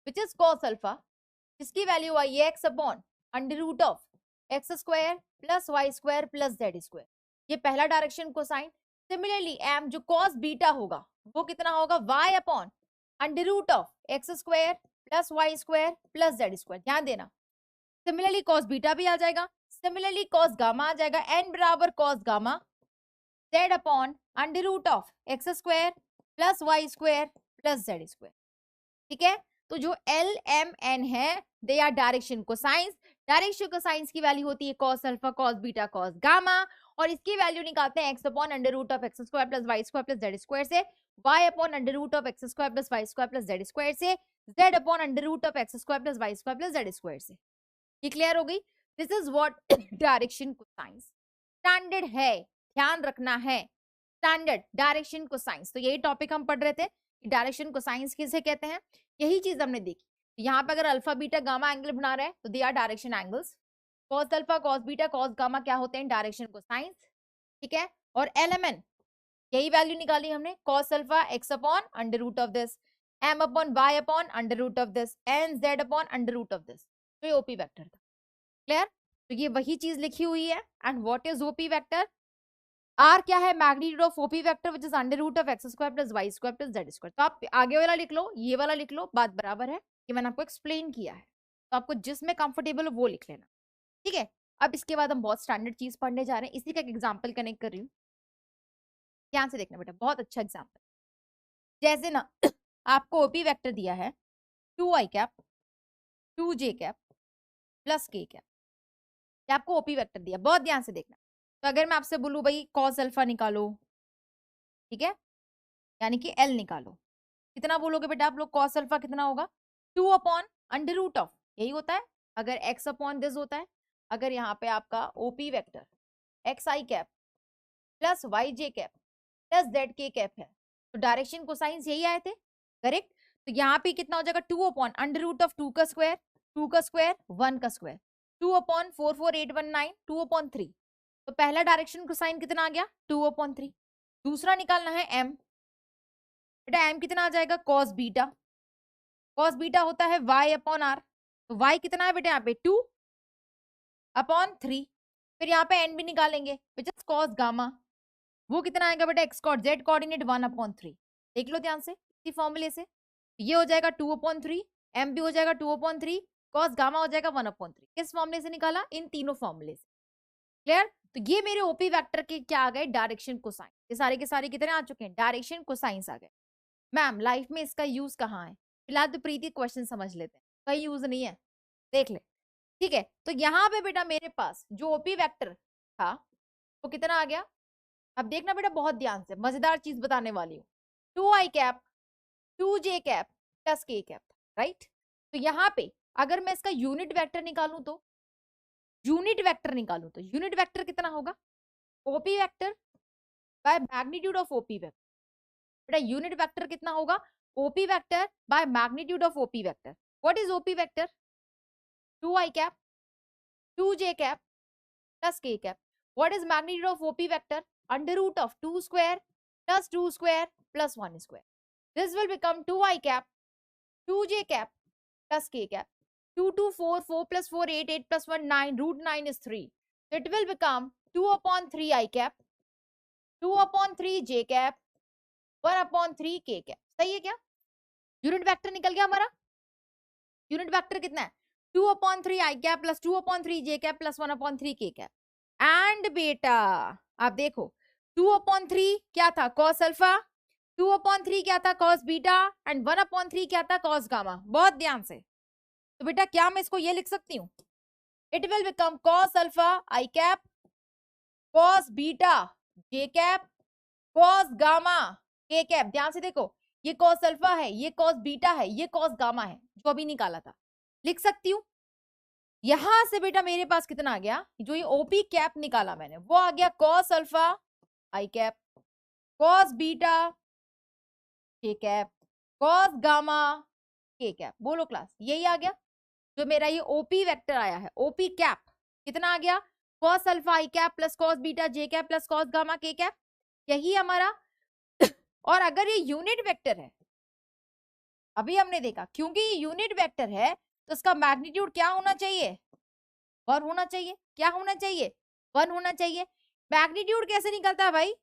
which is cos alpha, जिसकी वैल्यू आई है x upon under root of x square plus Y square plus Z square, ये पहला direction cosine. Similarly M जो कॉस बीटा होगा वो कितना होगा, y upon under root of x square plus Y square plus Z square, ध्यान देना। Similarly cos beta भी आ जाएगा, सिमिलरली कॉस गामा आ जाएगा, एन बराबर cos gamma Z upon under root of x square plus Y square plus Z square, ठीक है। तो जो एल एम एन है they are direction cosines, direction cosines की वैल्यू होती है cos alpha cos beta cos gamma, और इसकी वैल्यू निकालते हैं X upon under root of x square plus Y square plus Z square से, Y upon under root of x square plus Y square plus Z square से, Z upon under root of x square plus Y square plus Z square से। ये clear हो गई, this is what direction cosines standard है, ध्यान रखना है, standard direction cosines. तो यही टॉपिक हम पढ़ रहे थे कि डायरेक्शन कोसाइंस किसे कहते हैं, यही चीज हमने देखी। यहाँ पे अगर अल्फा बीटा गामा एंगल बना रहे हैं तो they are direction angles, cos alpha cos beta cos gamma क्या होते हैं, डायरेक्शन कोसाइंस, ठीक है। और एलएमएन यही वैल्यू निकाली हमने, cos alpha x upon under root of this, M upon y upon under root of this, N z upon under root of this, तो ये ओपी वेक्टर था, क्लियर। तो ये वही चीज लिखी हुई है। And what is OP vector, r क्या है, magnitude of OP vector which is under root of x square plus Y square plus Z square. तो आप आगे वाला लिख लो, ये वाला लिख लो, बात बराबर है, ये मैंने आपको एक्सप्लेन किया है, तो आपको जिसमें कंफर्टेबल हो वो लिख लेना, ठीक है। अब इसके बाद हम बहुत स्टैंडर्ड चीज पढ़ने जा रहे हैं, इसी का एक एग्जाम्पल कनेक्ट कर रही हूँ, ध्यान से देखना बेटा, बहुत अच्छा एग्जाम्पल। जैसे ना आपको ओपी वेक्टर दिया है 2i cap 2j cap plus k cap, ये आपको ओपी वेक्टर दिया, बहुत ध्यान से देखना। तो अगर मैं आपसे बोलूं भाई कॉस अल्फा निकालो, ठीक है, यानी कि एल निकालो, कितना बोलोगे बेटा आप लोग, कॉस अल्फा कितना होगा, 2 अपॉन अंडर रूट ऑफ, यही होता है अगर एक्स अपॉन दिस होता है, अगर यहाँ पे आपका OP vector x i cap plus y j cap plus z k cap है, तो डायरेक्शन कोसाइंस यही आए थे, करेक्ट। तो यहाँ पे कितना हो जाएगा, 2 अपॉन अंडर रूट ऑफ 2 का स्क्वायर 2 का स्क्वायर 1 का स्क्वायर, 2 अपॉन 44819 2 अपॉन 3, तो पहला डायरेक्शन कोसाइन कितना आ गया, 2 अपॉन 3। दूसरा निकालना है एम, बेटा एम कितना आ जाएगा, कॉस बीटा, कॉस बीटा होता है वाई अपॉन आर, तो वाई कितना है बेटा यहाँ पे 2 अपॉन 3, फिर यहाँ पे एन भी निकालेंगे विच इज कॉस गामा, वो कितना आएगा बेटा x coord z coordinate 1 upon 3, देख लो ध्यान से इसी फॉर्मूले से, ये हो जाएगा 2 अपॉन 3, एम भी हो जाएगा 2 अपॉन 3, कॉस गामा हो जाएगा 1 अपॉन 3, किस फॉर्मूले से निकाला, इन तीनों फॉर्मूले से, क्लियर। तो ये मेरे ओपी वेक्टर के क्या आ गए, डायरेक्शन कोसाइन, ये सारे के सारे कितने आ चुके हैं, डायरेक्शन कोसाइंस आ गए। मैम लाइफ में इसका यूज कहाँ है, फिलहाल तो प्रीति क्वेश्चन समझ लेते हैं, कहीं यूज नहीं है, देख ले, ठीक है। तो यहाँ पे बेटा मेरे पास जो ओपी वेक्टर था वो कितना आ गया, अब देखना बेटा बहुत ध्यान से, मजेदार चीज बताने वाली हूँ, 2i cap 2j cap plus k cap, right. तो यहाँ पे अगर मैं इसका यूनिट वेक्टर निकालूं तो यूनिट वेक्टर कितना होगा, OP vector by magnitude of OP vector, बेटा यूनिट वेक्टर कितना होगा, OP vector by magnitude of OP vector. What is OP vector, 2i cap 2j cap plus k cap, what is magnitude of OP vector, under root of 2 square plus 2 square plus 1 square, this will become 2i cap 2j cap plus k cap, 2 2 4 4 plus 4 8 8 plus 1 9 root 9 is 3, so it will become 2/3 i cap, 2/3 j cap, 1/3 k cap. सही है क्या? Unit vector निकल गया हमारा। Unit vector कितना है? 2/3 i cap plus 2/3 j cap plus 1/3 k cap. And बेटा आप देखो 2/3 क्या था? कॉस अल्फा, 2/3 क्या था? कॉस बीटा, एंड 1/3 क्या था? Cos gamma. बहुत ध्यान से। तो बेटा क्या मैं इसको ये लिख सकती हूँ? It will become cos alpha I cap, cos beta J cap, cos gamma के कैप। ध्यान से देखो, ये कॉस अल्फा है, ये कॉस बीटा है, ये कॉस गामा है, जो अभी निकाला था। लिख सकती हूँ। यहां से बेटा मेरे पास कितना आ गया? जो ये ओपी कैप निकाला मैंने वो आ गया कॉस अल्फा आई कैप, कॉस बीटा के कैप, कॉस गामा के कैप। बोलो क्लास, यही आ गया जो मेरा ये ओपी वेक्टर आया है। ओपी कैप कितना आ गया? कॉस अल्फा आई कैप प्लस कॉस बीटा जे कैप प्लस कॉस गामा के कैप। यही हमारा। और अगर ये यूनिट वेक्टर है, अभी हमने देखा क्योंकि ये यूनिट वेक्टर है तो इसका मैग्नीट्यूड क्या होना चाहिए? 1 होना चाहिए। क्या होना चाहिए? 1 होना चाहिए। मैग्नीट्यूड कैसे निकलता है भाई?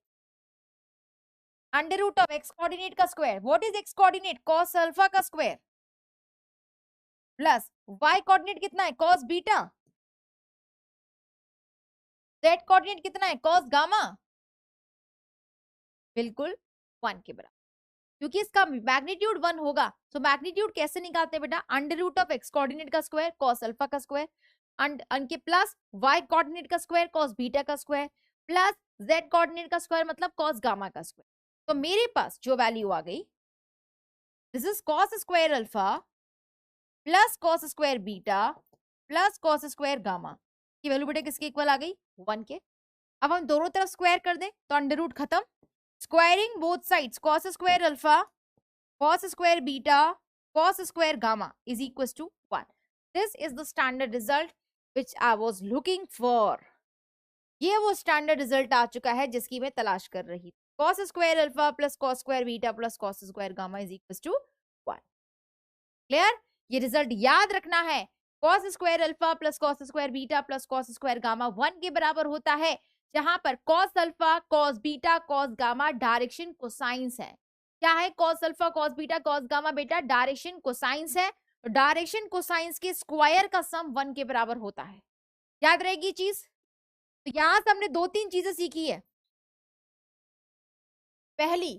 Under root of x coordinate का square. What is X coordinate? Cos alpha का स्क्वायर प्लस वाई कोऑर्डिनेट कितना है? Cos beta. जेड कोऑर्डिनेट कितना है? Cos gamma. बिल्कुल 1 के बराबर। क्योंकि इसका मैग्नीट्यूड 1 होगा तो मैग्नीट्यूड कैसे निकालते हैं बेटा? Under root of x coordinate का स्क्वायर कॉस अल्फा का स्क्वायर, अनके प्लस वाई कोऑर्डिनेट का स्क्वायर कॉस बीटा का स्क्वायर, प्लस जेड कोऑर्डिनेट का स्क्वायर मतलब कॉस गामा का स्क्वायर। तो मेरे पास जो वैल्यू आ गई, this is cos square alpha plus cos square beta plus cos square gamma की वैल्यू बेटा किसके इक्वल आ गई? 1 के। अब हम दोनों तरफ स्क्वायर कर दें तो अंडर रूट खत्म। Squaring both sides, cos square alpha cos square beta cos square gamma is equals to 1. This is the standard result which I was looking for. ये वो स्टैंडर्ड रिजल्ट आ चुका है जिसकी मैं तलाश कर रही थी। cos square alpha plus cos square beta plus cos square gamma is equals to 1. Clear? ये रिजल्ट याद रखना है। cos square alpha plus cos square beta plus cos square gamma 1 के बराबर होता है, जहां पर cos alpha cos beta cos gamma direction cosines है। क्या है? cos alpha cos beta cos gamma बेटा डायरेक्शन कोसाइंस है। डायरेक्शन कोसाइंस के स्क्वायर का सम 1 के बराबर होता है। याद रहेगी चीज? तो यहां से हमने 2-3 चीजें सीखी है। पहली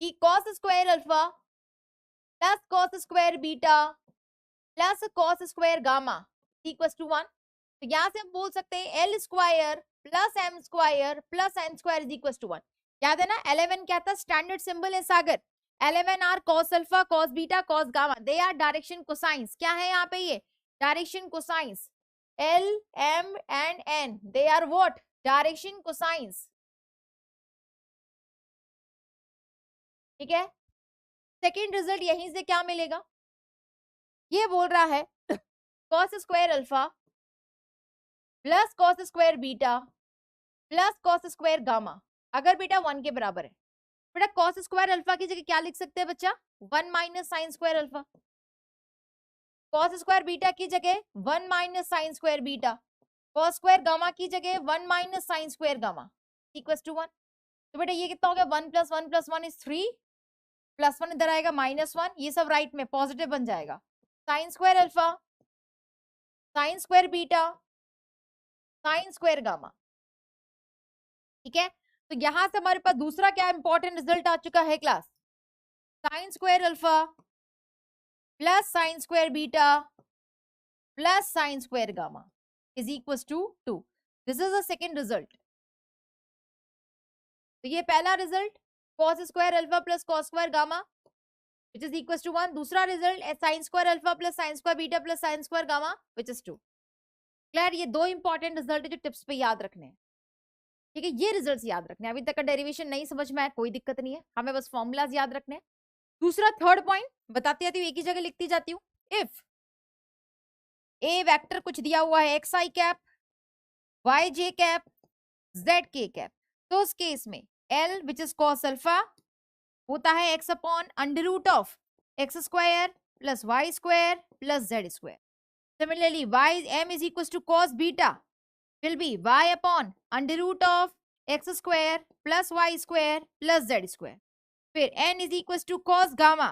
कि cos square alpha plus cos square beta plus cos square gamma equals to 1। तो यहां से हम बोल सकते हैं L square plus M square plus N square is equals to 1। याद है ना? L11 क्या था? स्टैंडर्ड सिंबल है Sagar. L11 are cos alpha cos beta cos gamma, they are direction cosines. क्या है यहाँ पे? ये direction cosines. L M and N they are what? Direction cosines. ठीक है। सेकेंड रिजल्ट यहीं से क्या मिलेगा? ये बोल रहा है cos square alpha plus cos square beta plus cos square gamma अगर बेटा 1 के बराबर है, बेटा cos स्क्वायर अल्फा की जगह क्या लिख सकते हैं बच्चा? 1 minus sine square alpha. cos square beta की जगह 1 minus sine square beta, cos square gamma की जगह 1 minus sine square gamma equals to 1। तो बेटा ये कितना हो गया? 1 प्लस 1 प्लस 1 इज 3, प्लस 1 इधर आएगा -1, ये सब राइट में पॉजिटिव बन जाएगा। Sign square alpha sign square beta sine square gamma. ठीक है। तो यहां से हमारे पास दूसरा क्या इंपॉर्टेंट रिजल्ट आ चुका है class? Sine square alpha plus sine square beta plus sine square gamma is equals to 2। This is the second result. तो ये पहला result cos square alpha plus cos square gamma which is equals to 1। दूसरा result sine square alpha plus sine square beta plus sine square gamma which is 2। Clear? ये दो important result है जो tips पे याद रखने हैं। ठीक है, ये रिजल्ट्स याद रखने हैं। अभी तक का डेरिवेशन नहीं समझ में आया कोई दिक्कत नहीं है, हमें बस फॉर्मूलाज याद रखने हैं। दूसरा थर्ड पॉइंट बताती जाती हूँ, एक ही जगह लिखती जाती हूँ। इफ ए वेक्टर कुछ दिया हुआ है x i cap y j cap z k cap, तो उस केस में L which is cos alpha होता है x upon under root of x square plus Y square plus Z square. Similarly y M is equal to cos beta will be y upon under root of x square plus y square plus z square. फिर n is equals to cos gamma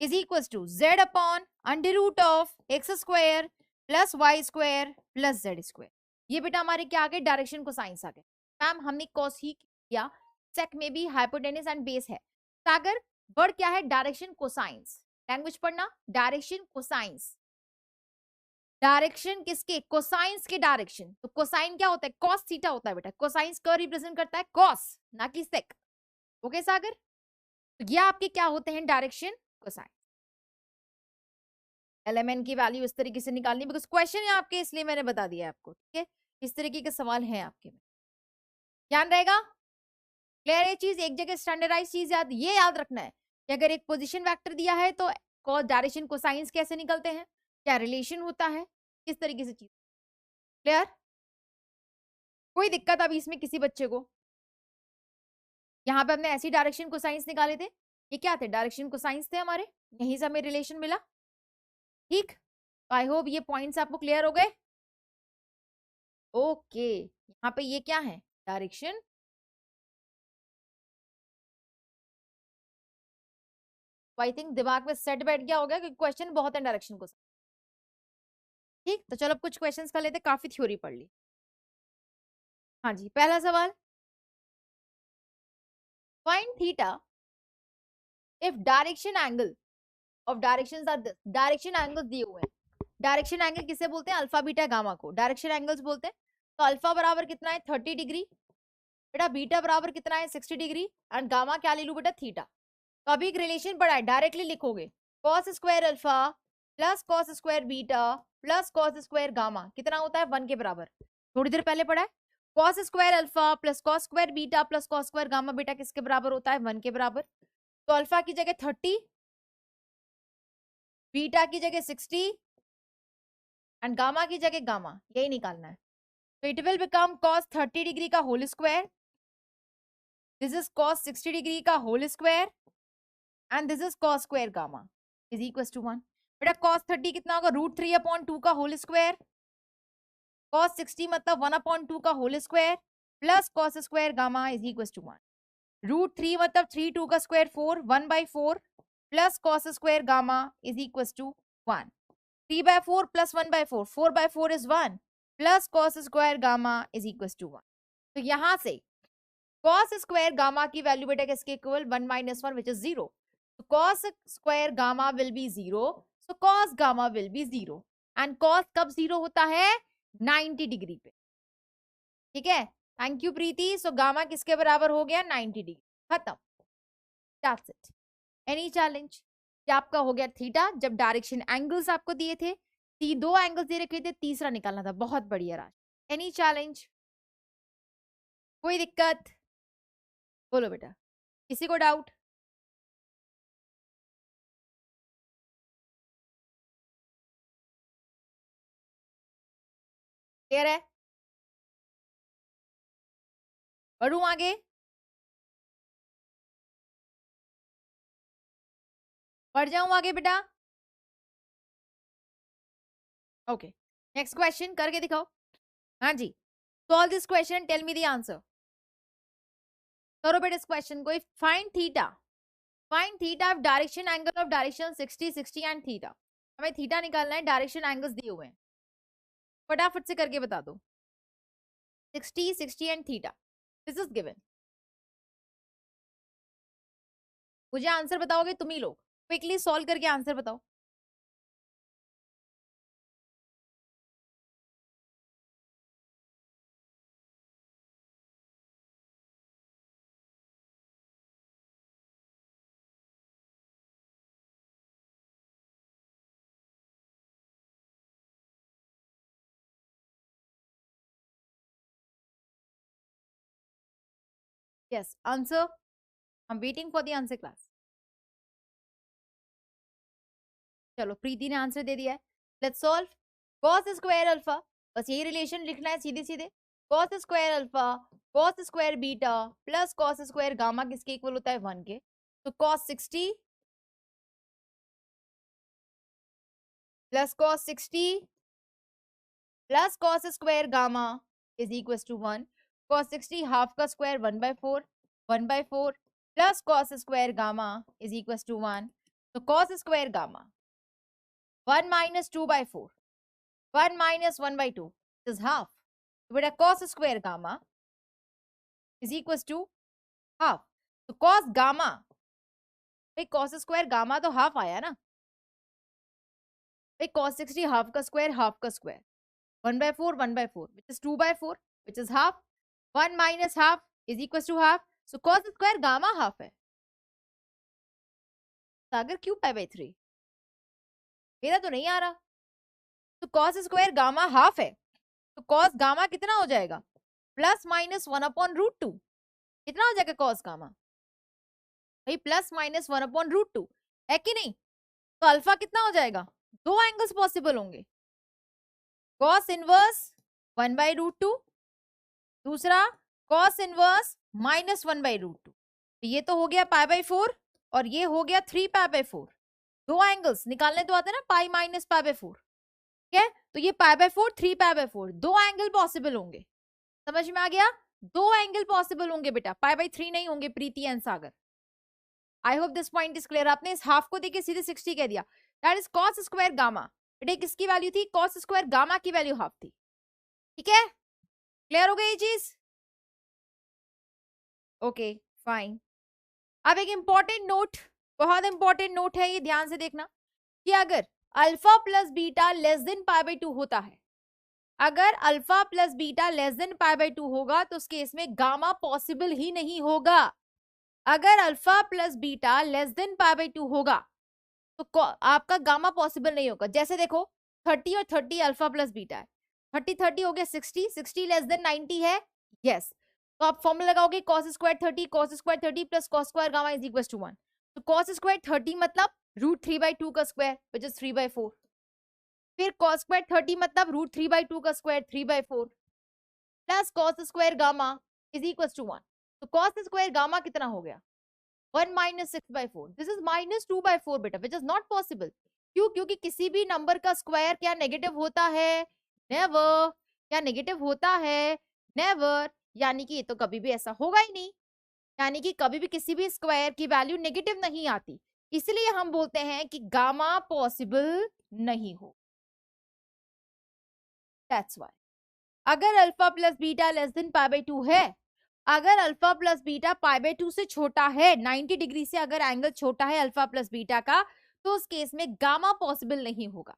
is equals to z upon under root of x square plus y square plus z square. ये बेटा हमारे क्या आ गए, direction cosines आ गए. Ma'am हमने cos ही किया, सेक में भी हाइपोटेनस एंड बेस है. सागर वर्ड क्या है, डायरेक्शन कोसाइंस. लैंग्वेज पढ़ना, डायरेक्शन कोसाइंस. डायरेक्शन किसके, कोसाइंस के डायरेक्शन. तो कोसाइन क्या होता है, कॉस थीटा होता है बेटा. कोसाइंस का रिप्रेजेंट करता है कॉस, ना कि सेक. ओके सागर, तो ये आपके क्या होते हैं, डायरेक्शन कोसाइन. एलएमएन की वैल्यू इस तरीके से निकालनी, बिकॉज क्वेश्चन है आपके, इसलिए मैंने बता दिया आपको. ठीक है, इस तरीके के सवाल हैं आपके में, ध्यान रहेगा. क्लियर है चीज, एक जगह स्टैंडर्डाइज चीज ये याद रखना है कि अगर एक पोजीशन वेक्टर दिया है तो डायरेक्शन कोसाइंस कैसे निकलते हैं, क्या रिलेशन होता है, किस तरीके से चीज. क्लियर, कोई दिक्कत अभी इसमें किसी बच्चे को. यहाँ पे हमने ऐसी डायरेक्शन कोसाइंस निकाले थे, ये क्या थे, डायरेक्शन कोसाइंस थे हमारे, यहीं से हमें रिलेशन मिला. ठीक, आई होप ये पॉइंट्स आपको क्लियर हो गए. ओके, यहाँ पे ये क्या है, डायरेक्शन. आई थिंक दिमाग में सेट बैठ गया होगा क्योंकि क्वेश्चन बहुत है डायरेक्शन को. ठीक, तो चलो कुछ क्वेश्चंस कर लेते, काफी थ्योरी पढ़ ली. हाँ जी, पहला सवाल, find theta if direction angle of directions are this. Direction angles दिए हुए हैं. डायरेक्शन एंगल किसे बोलते हैं, अल्फा बीटा गामा को डायरेक्शन एंगल्स बोलते हैं. तो अल्फा बराबर कितना है, 30 डिग्री बेटा. बीटा बराबर कितना है, 60 डिग्री. एंड गामा क्या ले लू बेटा, थीटा. तो अभी एक रिलेशन पड़ा है, डायरेक्टली लिखोगे, cos square alpha plus cos square beta plus cos square gamma कितना होता है, 1 के बराबर. थोड़ी देर पहले पढ़ा है, cos square alpha plus cos square beta plus cos square gamma बेटा किसके बराबर होता है, 1 के बराबर. तो अल्फा की जगह 30, बीटा की जगह 60 एंड गामा की जगह गामा, यही निकालना है. तो it will become cos 30 degree का whole square, this is cos 60 degree का whole square and this is cos square gamma is equal to 1. बेटा कॉस 30 कितना होगा, √3/2 का होल स्क्वायर, कॉस 60 मतलब 1/2 का whole square plus cos square gamma is equal to 1. √3 मतलब 3 2 का square 4, 1/4 plus cos square gamma is equal to 1. 3/4 plus 1/4, 4/4 is 1 plus cos square gamma is equal to 1. तो यहां से कॉस स्क्वायर गामा की value बेटा किसके इक्वल, 1 - 1 विच इज 0. तो cos square gamma will be 0, so cos gamma will be 0. And cos कब 0 होता है, 90 डिग्री पे. ठीक है, thank you Preeti. So gamma किसके बराबर हो गया, 90 डिग्री. खत्म, दैट्स इट. एनी चैलेंज, क्या आपका हो गया थीटा. जब डायरेक्शन एंगल्स आपको दिए थे, 2 एंगल्स दे रखे थे, तीसरा निकालना था. बहुत बढ़िया राज. एनी चैलेंज, कोई दिक्कत, बोलो बेटा, किसी को डाउट. क्लियर है, बढ़ू आगे, बढ़ जाऊं आगे बेटा. ओके, नेक्स्ट क्वेश्चन करके दिखाओ. हाँ जी, solve this question, tell me the answer. करो बेटा इस क्वेश्चन को. Find theta of direction angle of direction 60 60 and theta. हमें थीटा निकालना है, डायरेक्शन एंगल्स दिए हुए हैं, फटाफट से करके बता दो. 60 60 and theta, this is given. मुझे आंसर बताओगे तुम ही लोग, क्विकली सॉल्व करके आंसर बताओ. Yes, answer, I am waiting for the answer class. चलो प्रीति ने आंसर दे दिया है. Let's solve. Cos square alpha, बस यही रिलेशन लिखना है सीधे सीधे. Cos square alpha cos square beta plus cos square gamma किसके इक्वल होता है, 1 के. तो cos 60 plus cos 60 plus cos square gamma is equal to 1, cos 60 half का square 1/4, 1/4 plus cos square gamma is equal to 1, तो cos square gamma 1 minus 2/4, 1 minus 1/2 is half, तो बेटा cos square gamma is equal to half, तो cos gamma, भाई cos square gamma तो half आया ना, भाई cos 60 हाफ का square 1/4, 1/4 which is 2/4 which is half, 1 minus half is equals to half, so cos square gamma half है। सागर क्यों π/3, मेरा तो नहीं आ रहा, तो cos स्क्वायर गामा हाफ है, तो cos गामा कितना हो जाएगा, प्लस माइनस 1/√2, कितना हो जाएगा cos गामा, भाई प्लस माइनस 1/√2 है कि नहीं, तो अल्फा कितना हो जाएगा, दो एंगल्स पॉसिबल होंगे, cos इनवर्स 1/√2, दूसरा cos इनवर्स माइनस 1/√2, तो ये तो हो गया π/4 और ये हो गया 3π/4, दो एंगल्स निकालने तो आते हैं ना, पाई माइनस π/4, ठीक है, तो ये π/4 3π/4 दो एंगल पॉसिबल होंगे, समझ में आ गया, दो एंगल पॉसिबल होंगे बेटा, π/3 नहीं होंगे Preeti and Sagar. I hope this point is clear. आपने इस हाफ को देखे सीधे 60 कह दिया, that is cos square gamma, बेटा किसकी वैल्यू थी, cos स्क्वायर गामा की वैल्यू हाफ थी, ठीक है, क्लियर हो गई ये चीज, ओके फाइन। अब एक इंपॉर्टेंट नोट, बहुत इंपॉर्टेंट नोट है ये, ध्यान से देखना कि अगर alpha plus beta less than π/2 होता है, अगर alpha plus beta less than π/2 होगा तो उस केस में गामा पॉसिबल ही नहीं होगा। अगर alpha plus beta less than π/2 होगा तो आपका गामा पॉसिबल नहीं होगा। जैसे देखो 30 और 30 अल्फा प्लस बीटा है, 30 हो गया 60, 60 लेस देन 90 है, यस, तो आप फॉर्मूला लगाओगे cos square 30 plus cos square gamma is equal to 1, तो cos स्क्वायर 30 मतलब √3/2 का स्क्वायर विच इज 3/4, फिर cos स्क्वायर 30 मतलब √3/2 का square 3/4 plus cos square gamma is equal to 1, तो cos स्क्वायर गामा कितना हो गया 1 minus 6/4, दिस इज -2/4 बेटा, विच इज नॉट पॉसिबल। क्यों, क्योंकि किसी भी नंबर का स्क्वायर क्या नेगेटिव होता है, नेवर, क्या नेगेटिव होता है, नेवर, यानी कि ये तो कभी भी ऐसा होगा ही नहीं, यानी कि कभी भी किसी भी स्क्वायर की वैल्यू नेगेटिव नहीं आती, इसलिए हम बोलते हैं कि गामा पॉसिबल नहीं हो, दैट्स व्हाई। अगर alpha plus beta less than π/2 है, अगर अल्फा प्लस बीटा π/2 से छोटा है, 90 डिग्री से अगर एंगल छोटा है अल्फा प्लस बीटा का, तो उस केस में गामा पॉसिबल नहीं होगा,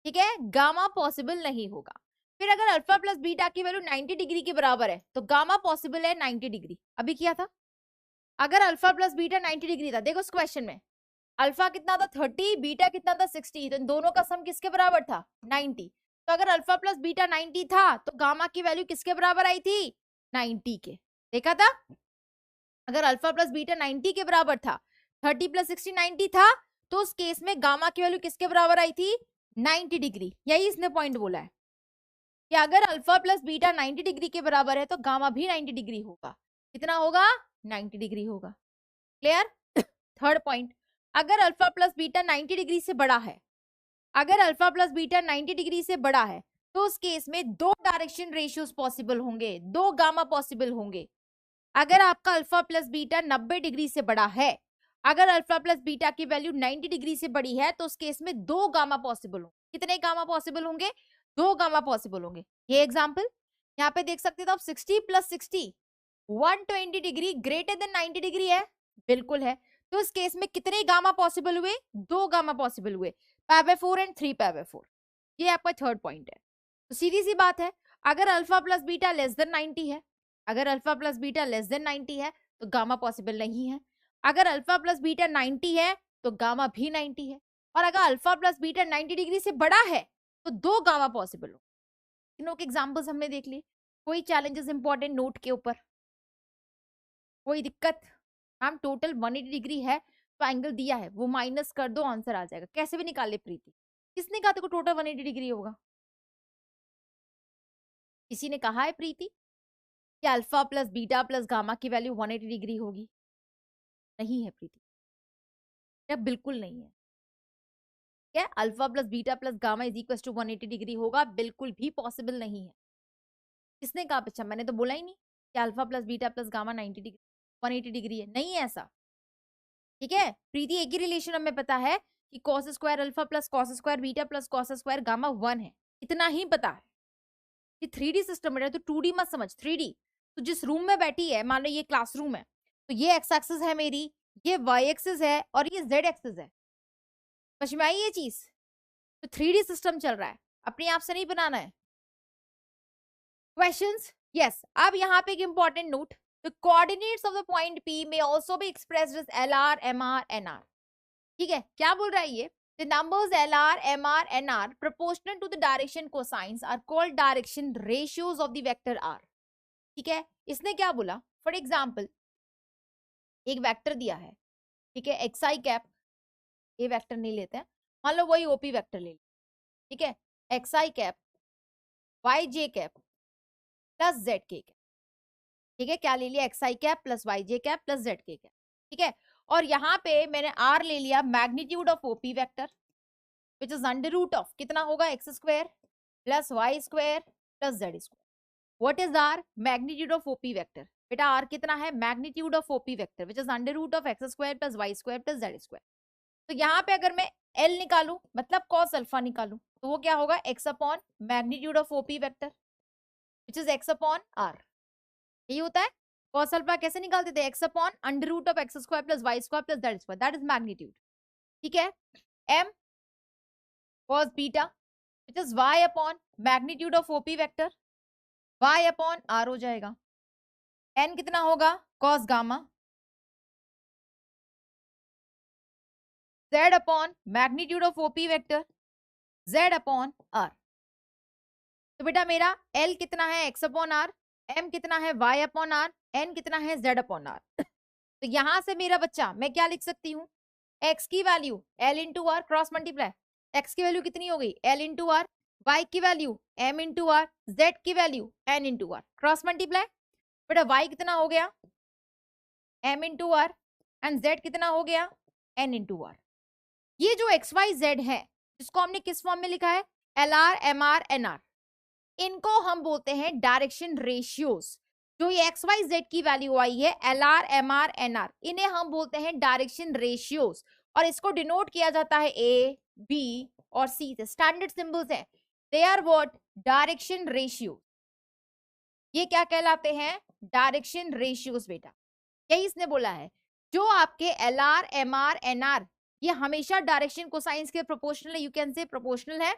ठीक है, गामा पॉसिबल नहीं होगा। फिर अगर अल्फा प्लस बीटा की वैल्यू 90 डिग्री के बराबर है तो गामा पॉसिबल है 90 डिग्री, अभी किया था, अगर अल्फा प्लस बीटा 90 डिग्री था, देखो इस क्वेश्चन में अल्फा कितना था 30, बीटा कितना था 60, तो इन दोनों का सम किसके बराबर था 90, तो अगर अल्फा प्लस बीटा 90 था तो गामा की वैल्यू किसके बराबर आई थी 90 के, देखा था, अगर अल्फा प्लस बीटा 90 के बराबर था, 30 प्लस 60 90 था, तो उस केस में गामा की वैल्यू किसके बराबर आई थी 90 डिग्री, यही इसने पॉइंट बोला है कि अगर अल्फा प्लस बीटा 90 डिग्री के बराबर है तो गामा भी 90 डिग्री होगा, कितना होगा 90 डिग्री होगा, क्लियर। थर्ड पॉइंट, अगर अल्फा प्लस बीटा 90 डिग्री से बड़ा है, अगर अल्फा प्लस बीटा 90 डिग्री से बड़ा है तो उस केस में दो डायरेक्शन रेशियोज पॉसिबल होंगे, दो गामा पॉसिबल होंगे। अगर आपका अल्फा प्लस बीटा 90 डिग्री से बड़ा है, अगर अल्फा प्लस बीटा की वैल्यू 90 डिग्री से बड़ी है तो उस केस में दो गामा पॉसिबल होंगे, कितने गामा पॉसिबल होंगे, दो गामा पॉसिबल होंगे। ये एग्जांपल यहाँ पे देख सकते हो आप, 60 plus 60 120 degree greater than 90 degree है, बिल्कुल है, तो इस केस में कितने गामा पॉसिबल हुए, दो गामा पॉसिबल हुए, π/4 एंड 3π/4, ये आपका थर्ड पॉइंट है। तो सीधी सी बात है, अगर alpha plus beta less then 90 है, अगर alpha plus beta less then 90 है तो गामा पॉसिबल नहीं है, अगर अल्फा प्लस बीटा 90 है तो गामा भी 90 है, और अगर अल्फा प्लस बीटा 90 डिग्री से बड़ा है तो दो गामा पॉसिबल हो। तीनों के एग्जांपल्स हमने देख लिए, कोई चैलेंजेस इंपॉर्टेंट नोट के ऊपर, कोई दिक्कत, मैम टोटल 180 डिग्री है तो एंगल दिया है वो माइनस कर दो आंसर आ जाएगा, कैसे भी निकाल ले प्रीति, किसने कहा देखो टोटल 180 डिग्री होगा, किसी ने कहा है प्रीति कि alpha plus beta plus gamma की वैल्यू 180 डिग्री होगी, नहीं है प्रीति, क्या बिल्कुल नहीं है, क्या alpha plus beta plus gamma is equal to 180 degree होगा, बिल्कुल भी पॉसिबल नहीं है। किसने कहा बच्चा? मैंने तो बोला ही नहीं कि alpha plus beta plus gamma 90 degree 180 degree है, नहीं है ऐसा। ठीक है प्रीति, एक ही रिलेशन हमें पता है कि cos square alpha plus cos square beta plus cos square gamma 1 है, इतना ही पता है। ये 3D सिस्टम है तो 2D मत समझ, 3D। तो जिस रूम में बैठी है, मान लो ये क्लासरूम है, तो ये एक्स एक्सिस है मेरी, ये वाई एक्सिस है और ये जेड एक्सिस है। समझ में आई ये चीज? तो 3D सिस्टम चल रहा है, अपने आप से नहीं बनाना है। क्वेश्चंस? यस। अब यहाँ पे एक important note, the coordinates of the point P may also be expressed as LR, MR, NR। ठीक है, क्या बोल रहा है ये? The numbers LR, MR, NR proportional to the direction cosines are called direction ratios of the vector R। ठीक है, इसने क्या बोला? फॉर एग्जाम्पल एक वेक्टर दिया है, ठीक है, एक्स आई कैप, ये वेक्टर नहीं लेते हैं, मान लो वही ओपी वेक्टर ले लिया, ठीक है, x i cap y j cap plus z k cap. ठीक है, क्या ले लिया? X i cap plus y j cap plus z k cap. ठीक है, और यहाँ पे मैंने आर ले लिया magnitude of OP vector which is under root of कितना होगा? X square plus Y square plus Z square. What is r? Magnitude of OP vector. बेटा आर कितना है? Magnitude of OP vector which is under root of x square plus Y square plus Z square. तो यहाँ पे अगर मैं L निकालू मतलब कॉस अल्फा निकालू तो वो क्या होगा? X upon magnitude of OP vector which is x upon r. यही होता है। कॉस अल्फा कैसे निकालते थे? X upon under root of x square plus Y square plus Z square, that is magnitude. ठीक है, M cos beta which is y upon magnitude of OP vector, y upon r हो जाएगा। N कितना होगा? Cos gamma z upon magnitude of OP vector z upon r. तो बेटा मेरा L कितना है? x अपॉन आर, M कितना है? y अपॉन आर, N कितना है? z upon r. तो यहां से मेरा बच्चा मैं क्या लिख सकती हूँ? x की वैल्यू L into r cross multiply, x की वैल्यू कितनी हो गई? L इंटू आर, y की वैल्यू M इंटू आर, z की वैल्यू N into r cross multiply. बेटा y कितना हो गया? M into r and z कितना हो गया? N into r. ये जो एक्स वाई जेड है जिसको हमने किस फॉर्म में लिखा है? L r, M r, N r, इनको हम बोलते हैं डायरेक्शन रेशियोज। जो ये एक्स वाई जेड की वैल्यू आई है L r, M r, N r, इन्हें हम बोलते हैं डायरेक्शन रेशियोज और इसको डिनोट किया जाता है ए, बी और सी से। स्टैंडर्ड सिंबल्स है, they are what? Direction ratio. ये क्या कहलाते हैं? Direction ratios. बेटा यही इसने बोला है, जो आपके L r, M r, N r ये हमेशा डायरेक्शन कोसाइंस के प्रोपोर्शनल है, यू कैन से प्रोपोर्शनल है,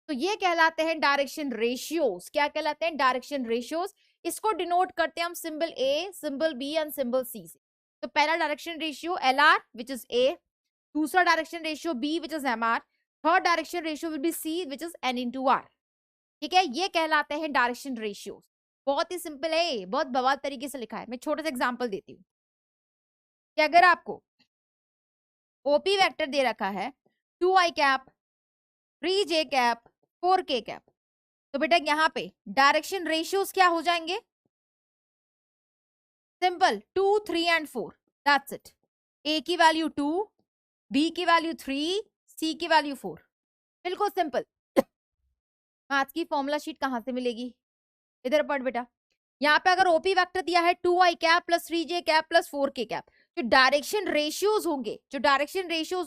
तो ये कहलाते हैं डायरेक्शन रेशियोज। क्या कहलाते हैं? Direction ratios. इसको डिनोट करते हैं हम symbol A, symbol B and symbol C से। तो पहला direction ratio L R which is A, दूसरा direction ratio B which is M R, third direction ratio will be C which is N into R. ठीक है, ये कहलाते हैं direction ratios. बहुत ही सिंपल है, बहुत बवाल तरीके से लिखा है। मैं छोटा सा एग्जाम्पल देती हूँ कि अगर आपको ओपी वेक्टर दे रखा है 2i cap 3j cap 4k cap, तो बेटा यहाँ पे डायरेक्शन रेशियोज क्या हो जाएंगे? Simple 2, 3 and 4, that's it. A की वैल्यू 2, बी की वैल्यू 3, सी की वैल्यू 4, बिल्कुल सिंपल। मैथ्स की फॉर्मूला शीट कहाँ से मिलेगी? इधर पढ़ बेटा। यहाँ पे अगर ओपी वेक्टर दिया है 2i cap plus 3j cap plus 4k cap, जो डायरेक्शन रेशियोज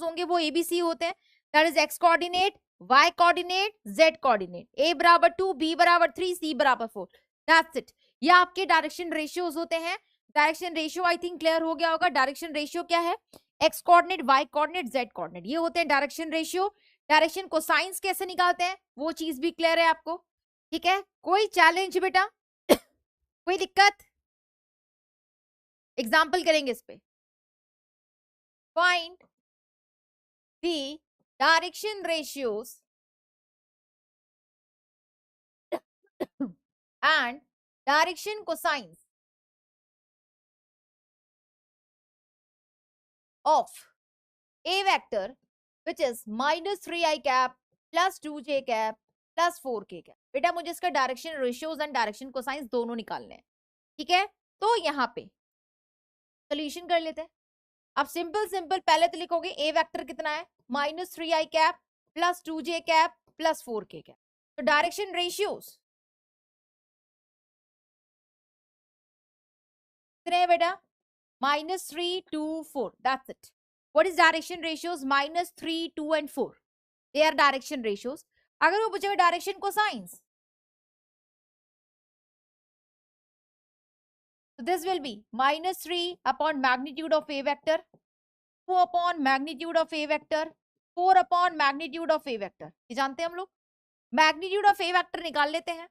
होंगे वो एबीसी होते हैं, that is X coordinate, Y coordinate, Z coordinate. A बराबर 2, बी बराबर 3, सी बराबर 4, दैट्स इट। ये आपके डायरेक्शन रेशियोज होते हैं। Direction ratio I think clear हो गया होगा। डायरेक्शन रेशियो क्या है? X coordinate, Y coordinate, Z coordinate, ये होते हैं डायरेक्शन रेशियो। डायरेक्शन कोसाइंस कैसे निकालते हैं वो चीज भी क्लियर है आपको। ठीक है, कोई चैलेंज बेटा? कोई दिक्कत? एग्जाम्पल करेंगे इस पे। Find the direction ratios and direction cosines of a vector which is minus 3i cap plus 2j cap plus 4k cap। बेटा मुझे इसका direction ratios and direction cosines दोनों निकालने हैं। ठीक है, तो यहाँ पे सोल्यूशन कर लेते हैं। अब सिंपल पहले तो लिखोगे ए वेक्टर कितना है? Minus 3i cap plus 2j cap plus 4k cap. तो डायरेक्शन रेशियोज कितने हैं बेटा? -3, 2, 4. That's it. What is direction ratios? -3, 2 and 4. They are direction ratios. अगर वो पूछेगा direction cosines, so this will be -3 upon magnitude of A vector, 2 upon magnitude of A vector, 4 upon magnitude of A vector. ये जानते हैं हम लोग. Magnitude of A vector निकाल लेते हैं.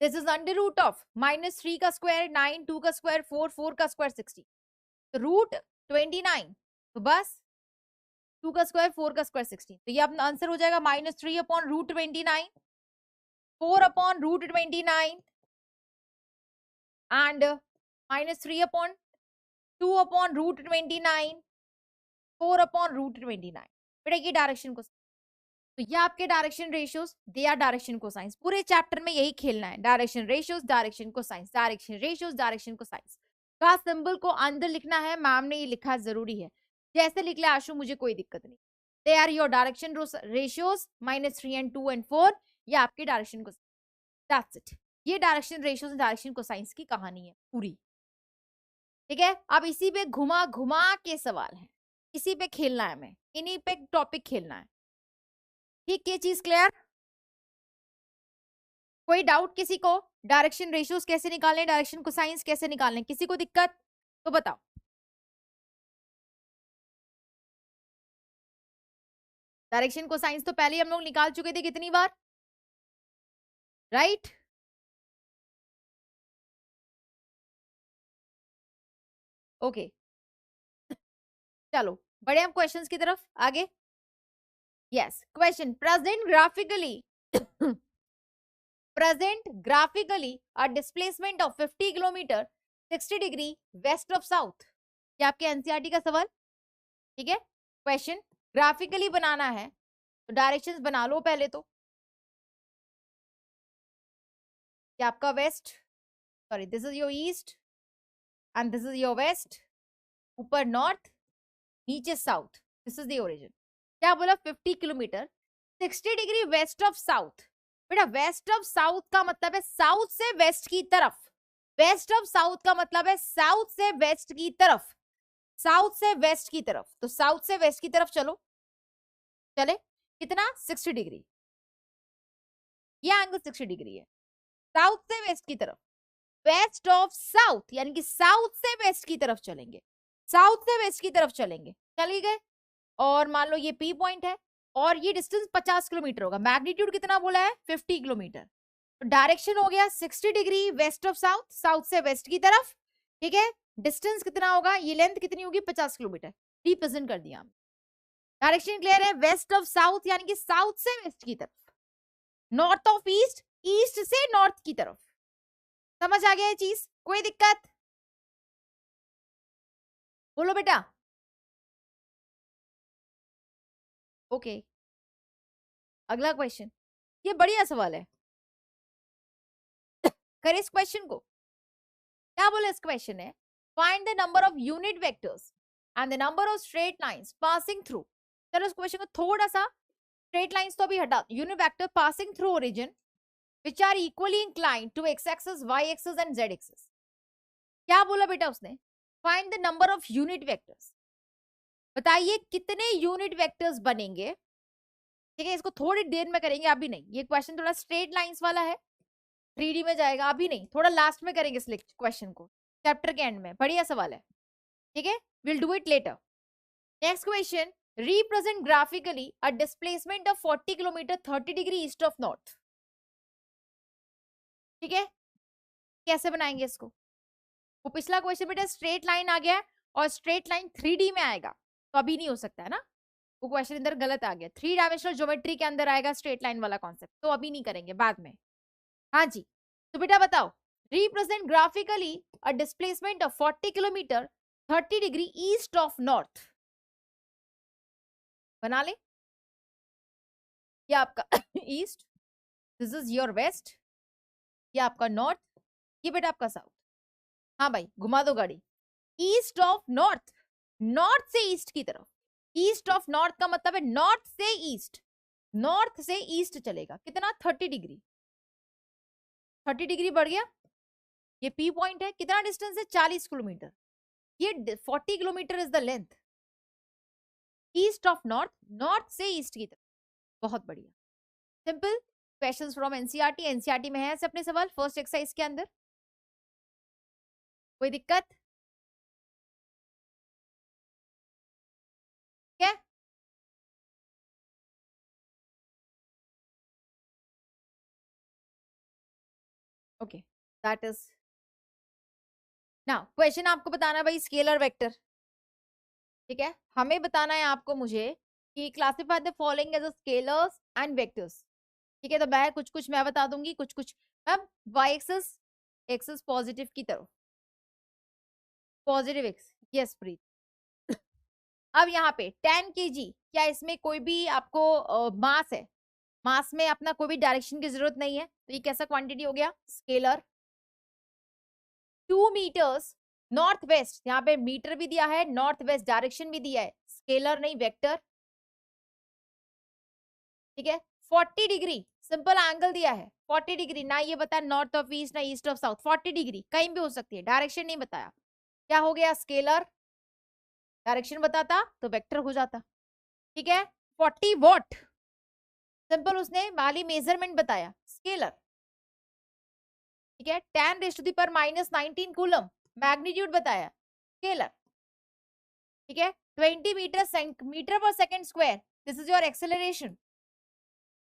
This is under root of -3 का स्क्वायर 9, 2 का स्क्वायर 4, 4 का स्क्वायर 60, तो रूट 29, तो बस 2 का स्क्वायर 4 का स्क्वायर 16, तो ये अपना आंसर हो जाएगा -3 upon root 29, 4 upon root 29 and -3 upon 2 upon root 29, 4 upon root 29. बेटा ये डायरेक्शन को, तो ये आपके direction ratios, they are direction cosines. पूरे चैप्टर में यही खेलना है, direction ratios, direction cosines, direction ratios, direction cosines का सिंबल को अंदर लिखना है. मैम ने ये लिखा जरूरी है, जैसे लिख ले आशु, मुझे कोई दिक्कत नहीं. They are your direction ratios -3 and 2 and 4. ये आपके डायरेक्शन को, दैट्स इट. ये direction ratios and direction cosines की कहानी है पूरी. ठीक है, अब इसी पे घुमा घुमा के सवाल है, इसी पे खेलना है, हमें इन्हीं पे टॉपिक खेलना है. ठीक, ये चीज क्लियर? कोई डाउट किसी को? डायरेक्शन रेशियोज कैसे निकालने, डायरेक्शन कोसाइंस कैसे निकालने, किसी को दिक्कत तो बताओ. डायरेक्शन कोसाइंस तो पहले हम लोग निकाल चुके थे कितनी बार, राइट? ओके, चलो बढ़े हम क्वेश्चंस की तरफ आगे. Yes, question present graphically a displacement of 50 kilometre 60 degree west of south. ये आपके एनसीईआरटी का सवाल. ठीक है, क्वेश्चन ग्राफिकली बनाना है तो डायरेक्शंस बना लो पहले. तो ये आपका west, sorry this is your east and this is your west, ऊपर नॉर्थ, नीचे south, this is the origin. क्या बोला? 50 kilometre 60 degree west of south. बेटा वेस्ट ऑफ साउथ का मतलब है साउथ से वेस्ट की तरफ. वेस्ट ऑफ साउथ का मतलब है साउथ से वेस्ट की तरफ, साउथ से वेस्ट की तरफ. तो साउथ से वेस्ट की तरफ चलो, चले कितना? 60 डिग्री. ये एंगल 60 डिग्री है. साउथ से वेस्ट की तरफ, वेस्ट ऑफ साउथ यानी कि साउथ से वेस्ट की तरफ चलेंगे, साउथ से वेस्ट की तरफ चलेंगे. चली गए, और मान लो ये पी पॉइंट है और ये डिस्टेंस 50 किलोमीटर होगा. मैग्नीट्यूड कितना बोला है? 50 किलोमीटर. तो डायरेक्शन हो गया 60 degree west of south, south से वेस्ट की तरफ. ठीक है, डिस्टेंस कितना होगा? ये लेंथ कितनी होगी? 50 किलोमीटर. रिप्रेजेंट कर दिया. डायरेक्शन क्लियर है? वेस्ट ऑफ साउथ यानी कि साउथ से वेस्ट की तरफ, नॉर्थ ऑफ ईस्ट, ईस्ट से नॉर्थ की तरफ. समझ आ गया ये चीज? कोई दिक्कत? बोलो बेटा. ओके, अगला क्वेश्चन. ये बढ़िया सवाल है, करें इस क्वेश्चन को. क्या बोला इस क्वेश्चन है? Find the number of unit vectors and the number of straight lines passing through. चलो इस क्वेश्चन को थोड़ा सा, स्ट्रेट लाइंस तो अभी हटा. Unit vector passing through origin which are equally inclined to x axis, y axis and z axis. क्या बोला बेटा उसने? Find the number of unit vectors. बताइए कितने यूनिट वेक्टर्स बनेंगे. ठीक है, इसको थोड़ी देर में करेंगे, अभी नहीं. ये क्वेश्चन थोड़ा स्ट्रेट लाइंस वाला है, 3D में जाएगा, अभी नहीं, थोड़ा लास्ट में करेंगे इस क्वेश्चन को, चैप्टर के एंड में. बढ़िया सवाल है. ठीक है, will do it later. Next question, represent graphically a displacement of 40 kilometre 30 degree east of north. ठीक है, कैसे बनाएंगे इसको? वो पिछला क्वेश्चन बेटा स्ट्रेट लाइन आ गया और स्ट्रेट लाइन 3D में आएगा, तो अभी नहीं हो सकता है ना. वो क्वेश्चन अंदर गलत आ गया. 3 डायमेंशनल ज्योमेट्री के अंदर आएगा स्ट्रेट लाइन वाला कॉन्सेप्ट, तो अभी नहीं करेंगे, बाद में. हाँ जी, तो बेटा बताओ, represent graphically a displacement of 40 kilometre 30 degree east of north. बना ले. ये आपका east, this is your west, ये आपका नॉर्थ, ये बेटा आपका साउथ. हाँ भाई, घुमा दो गाड़ी. ईस्ट ऑफ नॉर्थ, नॉर्थ से ईस्ट की तरफ. ईस्ट ऑफ नॉर्थ का मतलब है नॉर्थ से ईस्ट, नॉर्थ से ईस्ट चलेगा. कितना? 30 डिग्री. 30 डिग्री बढ़ गया. ये P पॉइंट है, कितना डिस्टेंस है 40 किलोमीटर, ये 40 kilometre is the length east of north, north से ईस्ट की तरफ। बहुत बढ़िया, simple questions from NCERT, NCERT में है ऐसे अपने सवाल फर्स्ट एक्सरसाइज के अंदर, कोई दिक्कत? क्या okay, that is now question आपको बताना भाई स्केलर वेक्टर, ठीक है, हमें बताना है आपको मुझे कि classify the following as scalars and vectors, ठीक है, तो मैं कुछ मैं बता दूंगी, कुछ अब वाई एक्सिस, एक्सिस पॉजिटिव की तरफ, पॉजिटिव एक्स, यस प्रीत। अब यहाँ पे 10 kg, क्या इसमें कोई भी आपको मास है, मास में अपना कोई भी डायरेक्शन की जरूरत नहीं है, तो ये कैसा क्वांटिटी हो गया स्केलर। 2 मीटर्स नॉर्थ वेस्ट, यहाँ पे मीटर भी दिया है, नॉर्थ वेस्ट डायरेक्शन भी दिया है, स्केलर नहीं वेक्टर, ठीक है। 40 डिग्री सिंपल एंगल दिया है, 40 डिग्री, ना ये बताया नॉर्थ ऑफ ईस्ट ना ईस्ट ऑफ साउथ, 40 डिग्री कहीं भी हो सकती है, डायरेक्शन नहीं बताया, क्या हो गया स्केलर, डायरेक्शन बताता तो वेक्टर हो जाता, ठीक है। 40 वॉट सिंपल उसने माली मेजरमेंट बताया, स्केलर, ठीक है। 10⁻⁻19 कूलम मैग्नीट्यूड बताया, स्केलर, ठीक है। 20 मीटर पर second square, this is your acceleration,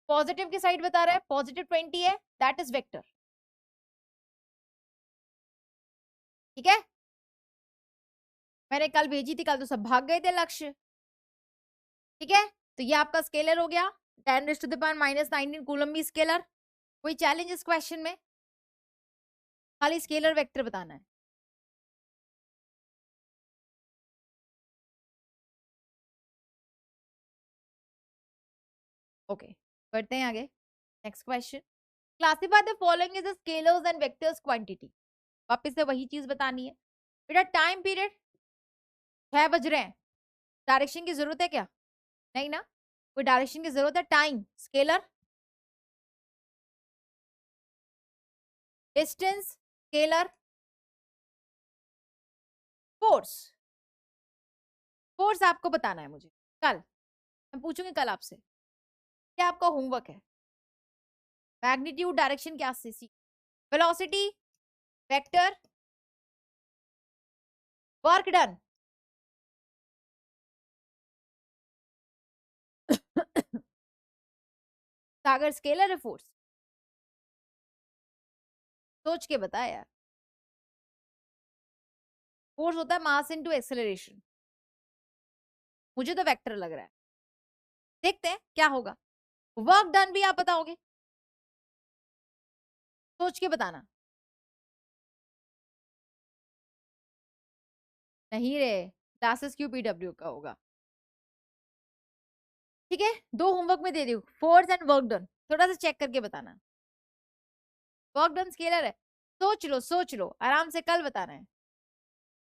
positive की साइड बता रहा है, पॉजिटिव 20 है, दैट इज वेक्टर, ठीक है। मैंने कल भेजी थी, कल तो सब भाग गए थे लक्ष्य, ठीक है। तो ये आपका स्केलर हो गया, 10⁻⁻19 कूलम भी स्केलर, कोई चैलेंज इस क्वेश्चन में, खाली स्केलर वेक्टर बताना है। ओके बढ़ते हैं आगे, next question, classify the following is scalars and vectors quantity, वापस से वही चीज बतानी है बेटा। टाइम पीरियड 6 बज रहे हैं, डायरेक्शन की जरूरत है क्या, नहीं ना, कोई डायरेक्शन की जरूरत है, time scalar, distance scalar, force, force आपको बताना है मुझे, कल मैं पूछूंगी कल आपसे, क्या आपका होमवर्क है, मैग्नीट्यूड डायरेक्शन क्या से सी, वेलोसिटी वेक्टर, वर्क डन सागर स्केलर है, फोर्स सोच के बता यार, फोर्स होता है मास इनटू एक्सेलरेशन, मुझे तो वेक्टर लग रहा है, देखते हैं क्या होगा, वर्क डन भी आप बताओगे, सोच के बताना, नहीं रे क्लासेस क्यू पीडब्ल्यू का होगा, ठीक है। 2 होमवर्क में दे दी, फोर्स एंड वर्क डन, थोड़ा सा चेक करके बताना, वर्क डन स्केलर है, सोच लो आराम से, कल बताना है,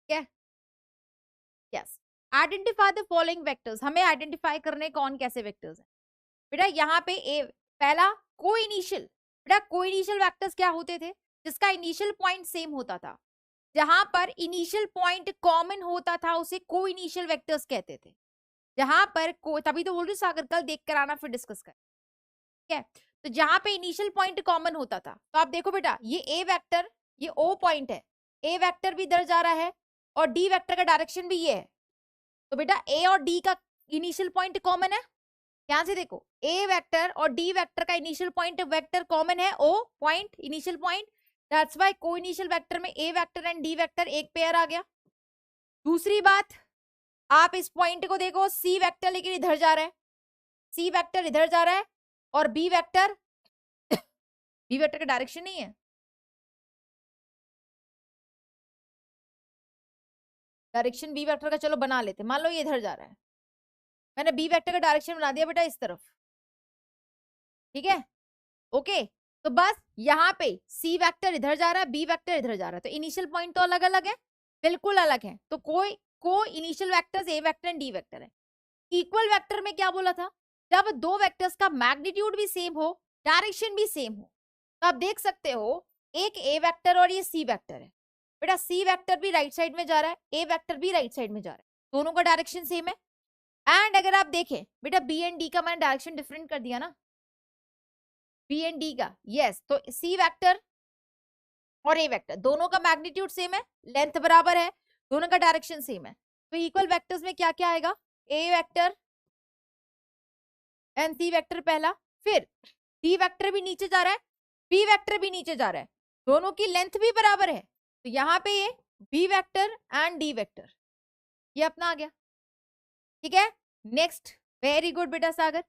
क्या yes. Identify the following vectors, हमें आइडेंटिफाई करने कौन कैसे वेक्टर्स हैं बेटा, यहाँ पे ए पहला को इनिशियल, बेटा को इनिशियल वेक्टर्स क्या होते थे, जिसका इनिशियल पॉइंट सेम होता था, जहां पर इनिशियल पॉइंट कॉमन होता था उसे को इनिशियल वेक्टर्स कहते थे, जहां पर को, तभी तो बोल रही सागर कल देख कर आना फिर डिस्कस कर, ठीक है। तो जहां पे इनिशियल पॉइंट कॉमन होता था, तो आप देखो बेटा ये ए वेक्टर, ये ओ पॉइंट है, ए वेक्टर भी इधर जा रहा है और डी वेक्टर का डायरेक्शन भी ये है, तो बेटा ए और डी का इनिशियल पॉइंट कॉमन है, ध्यान से देखो ए वेक्टर और डी वेक्टर का इनिशियल पॉइंट वेक्टर कॉमन है, O point initial point, that's why को इनिशियल वेक्टर में ए वेक्टर एंड डी वेक्टर एक पेयर आ गया। दूसरी बात, आप इस पॉइंट को देखो सी वेक्टर लेकिन इधर जा रहा है, सी वेक्टर इधर जा रहा है और बी वेक्टर बी वेक्टर का डायरेक्शन नहीं है, डायरेक्शन बी वेक्टर का चलो बना लेते, मान लो ये इधर जा रहा है, मैंने बी वेक्टर का डायरेक्शन बना दिया बेटा इस तरफ, ठीक है ओके। तो बस यहाँ पे सी वेक्टर इधर जा रहा है, बी वेक्टर इधर जा रहा है, तो इनिशियल पॉइंट तो अलग अलग है, बिल्कुल अलग है, तो कोई को initial vectors A vector and d vector है। इक्वल वेक्टर में क्या बोला था, जब दो वेक्टर्स का मैग्नीट्यूड भी सेम हो, डायरेक्शन भी सेम हो, तो आप देख सकते हो एक ए वेक्टर और ये सी वेक्टर है बेटा, सी वेक्टर भी राइट साइड में जा रहा है, ए वेक्टर भी राइट साइड में जा रहा है, दोनों का डायरेक्शन सेम है। एंड अगर आप देखें बेटा बी एंड डी का मैंने डायरेक्शन डिफरेंट कर दिया ना, बी एंड डी का, यस, तो सी वेक्टर और ए वेक्टर दोनों का मैग्नीट्यूड सेम है, लेंथ बराबर है, दोनों का डायरेक्शन सेम है, तो इक्वल वेक्टर्स में क्या क्या आएगा, ए वेक्टर एंड सी वेक्टर पहला, फिर डी वेक्टर भी नीचे जा रहा है, बी वेक्टर भी नीचे जा रहा है, दोनों की लेंथ भी बराबर है, तो यहाँ पे ये b vector and d vector ये अपना आ गया। ठीक है, नेक्स्ट, वेरी गुड बेटा Sagar.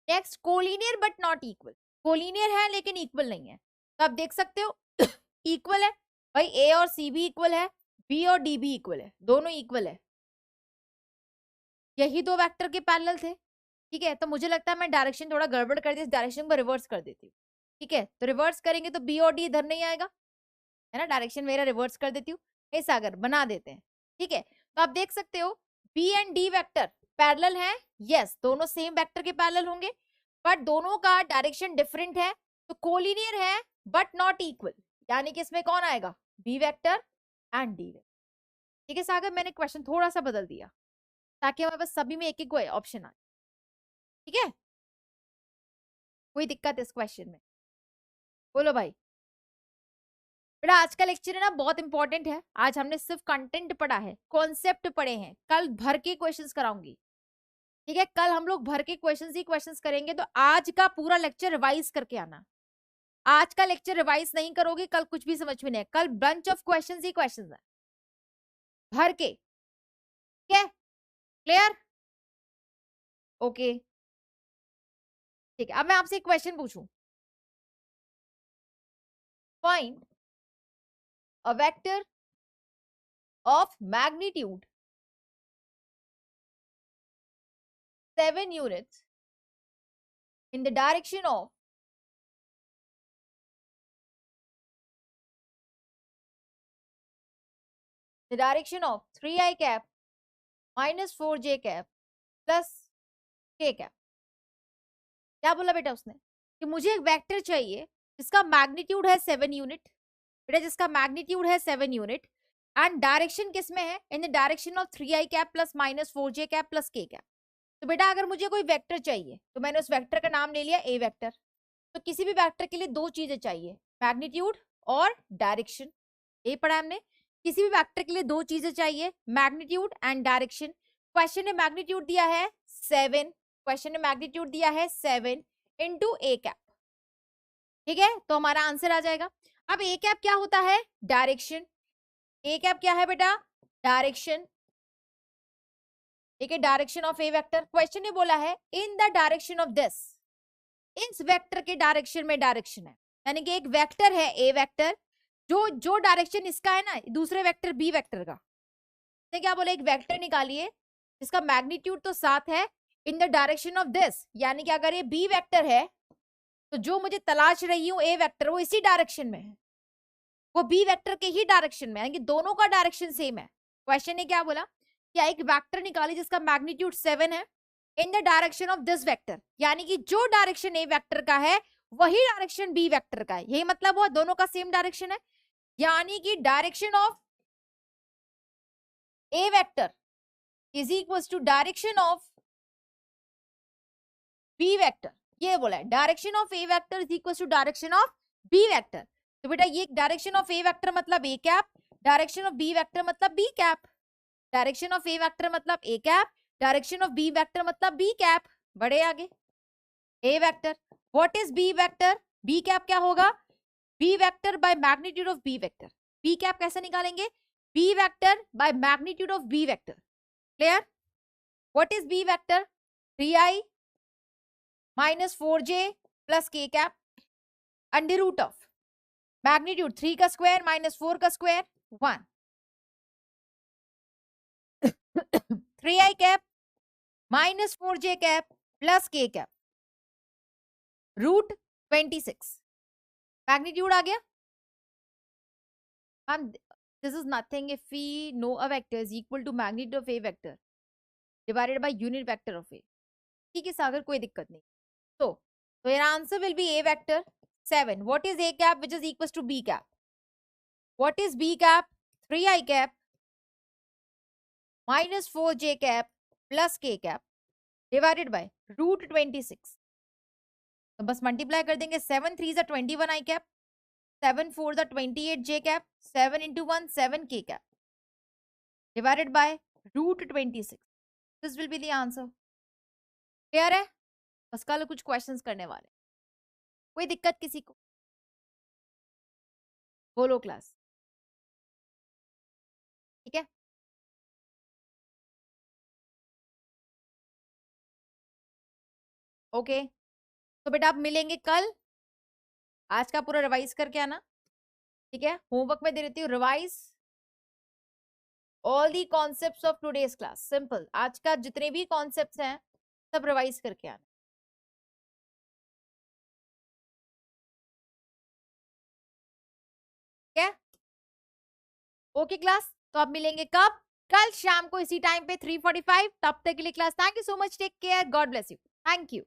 Next, collinear but not equal, collinear है लेकिन इक्वल नहीं है, तो आप देख सकते हो इक्वल है भाई, ए और सी भी इक्वल है, बी और डी भी इक्वल है, दोनों इक्वल है, यही दो वेक्टर के पैरेलल थे। ठीक है, तो मुझे लगता है मैं डायरेक्शन थोड़ा गड़बड़ कर दी, इस डायरेक्शन को रिवर्स कर देती हूँ। ठीक है, तो रिवर्स करेंगे तो बी और डी इधर नहीं आएगा, है ना, डायरेक्शन मेरा रिवर्स कर देती हूँ, हे सागर बना देते हैं। ठीक है, तो आप देख सकते हो b and d vector parallel हैं, यस, दोनों सेम वेक्टर के पैरेलल होंगे, बट दोनों का डायरेक्शन डिफरेंट है, तो कोलिनियर है बट नॉट इक्वल, यानी कि इसमें कौन आएगा, b vector and d vector. ठीक है सागर, मैंने क्वेश्चन थोड़ा सा बदल दिया ताकि हमारे पास सभी में एक एक ऑप्शन आए। ठीक है, कोई दिक्कत इस क्वेश्चन में, बोलो भाई। बेटा आज का लेक्चर है ना बहुत इंपॉर्टेंट है, आज हमने सिर्फ कंटेंट पढ़ा है, कॉन्सेप्ट पढ़े हैं, कल भर के क्वेश्चंस कराऊंगी। ठीक है, कल हम लोग भर के क्वेश्चंस ही क्वेश्चंस करेंगे, तो आज का पूरा लेक्चर रिवाइज करके आना, आज का लेक्चर रिवाइज नहीं करोगे कल कुछ भी समझ में नहीं है, कल bunch of questions he questions है भर के। ठीक है, क्लियर, ओके। ठीक है, अब मैं आपसे एक क्वेश्चन पूछूं, find a vector of magnitude 7 units in the direction of the direction of 3i cap minus 4j cap plus k cap। क्या बोला बेटा उसने कि मुझे एक वेक्टर चाहिए जिसका मैग्नीट्यूड है 7 यूनिट, बेटा जिसका मैग्नीट्यूड है 7 यूनिट एंड डायरेक्शन किस में है, in the direction of 3i cap plus minus 4j cap plus k cap. तो बेटा अगर मुझे कोई वेक्टर चाहिए तो मैंने उस वेक्टर का नाम ले लिया ए वेक्टर, तो किसी भी वेक्टर के लिए दो चीजें चाहिए, मैग्नीट्यूड और डायरेक्शन, ये पढ़ा हमने, किसी भी वेक्टर के लिए दो चीजें चाहिए, मैग्नीट्यूड एंड डायरेक्शन। क्वेश्चन ने मैग्नीट्यूड दिया है 7, क्वेश्चन ने मैग्नीट्यूड दिया है 7 इंटू ए कैप। ठीक है, तो हमारा आंसर आ जाएगा। अब ए कैप क्या होता है, डायरेक्शन, ए कैप क्या है बेटा, डायरेक्शन, ठीक है, direction of A vector. Question ने बोला है in the direction of this, इस वेक्टर के डायरेक्शन में डायरेक्शन है, यानी कि एक वेक्टर है ए वेक्टर, जो डायरेक्शन इसका है ना दूसरे वेक्टर बी वेक्टर का, तो क्या बोले एक वेक्टर निकालिए जिसका मैग्नीट्यूड तो 7 है in the direction of this, यानी कि अगर ये बी वेक्टर है तो जो मुझे तलाश रही हूँ ए वेक्टर वो इसी डायरेक्शन में है, वो बी वेक्टर के ही डायरेक्शन में, यानी कि दोनों का डायरेक्शन सेम है। क्वेश्चन ने क्या बोला, क्या एक वेक्टर निकाली जिसका मैग्नीट्यूड 7 है in the direction of this vector, यानी कि जो डायरेक्शन ए वेक्टर का है वही डायरेक्शन बी वेक्टर का है, यही मतलब हुआ दोनों का सेम डायरेक्शन है, यानी कि direction of A vector is equal to direction of B vector, ये बोला है direction of A vector is equal to direction of B vector. तो बेटा ये डायरेक्शन ऑफ ए वेक्टर मतलब A cap, direction of B vector मतलब B cap, direction of A vector मतलब A cap, direction of B vector मतलब B cap. बढ़े आगे, A vector, what is B vector, B cap क्या होगा, B vector by magnitude of B vector. B cap कैसे निकालेंगे, B vector by magnitude of B vector. Clear, what is B vector, 3i minus 4j plus k cap under root of magnitude 3 का square minus 4 का square 1, 3i cap minus 4j cap plus k cap root 26, magnitude आ गया। हम this is nothing if we know a vector is equal to magnitude of a vector divided by unit vector of a। ठीक है सागर, कोई दिक्कत नहीं। So your answer will be a vector 7, what is a cap which is equals to b cap, What is b cap? 3i cap minus 4j cap plus k cap divided by root 26. तो बस multiply कर देंगे. 7 3 is 21 i cap, 7 4 is 28 j cap, 7 into 1 7 k cap divided by root 26. This will be the answer. Clear है? बस कल कुछ questions करने वाले. कोई दिक्कत किसी को? बोलो क्लास. ठीक है. ओके. तो बेटा आप मिलेंगे कल. आज का पूरा रिवाइज करके आना. ठीक है. होमवर्क में दे देती हूँ revise all the concepts of today's class. Simple. आज का जितने भी कॉन्सेप्ट्स हैं सब रिवाइज करके आना. ठीक है. Okay class. तो आप मिलेंगे कब? कल शाम को इसी टाइम पे 3:45. तब तक के लिए class thank you so much. Take care. God bless you. Thank you.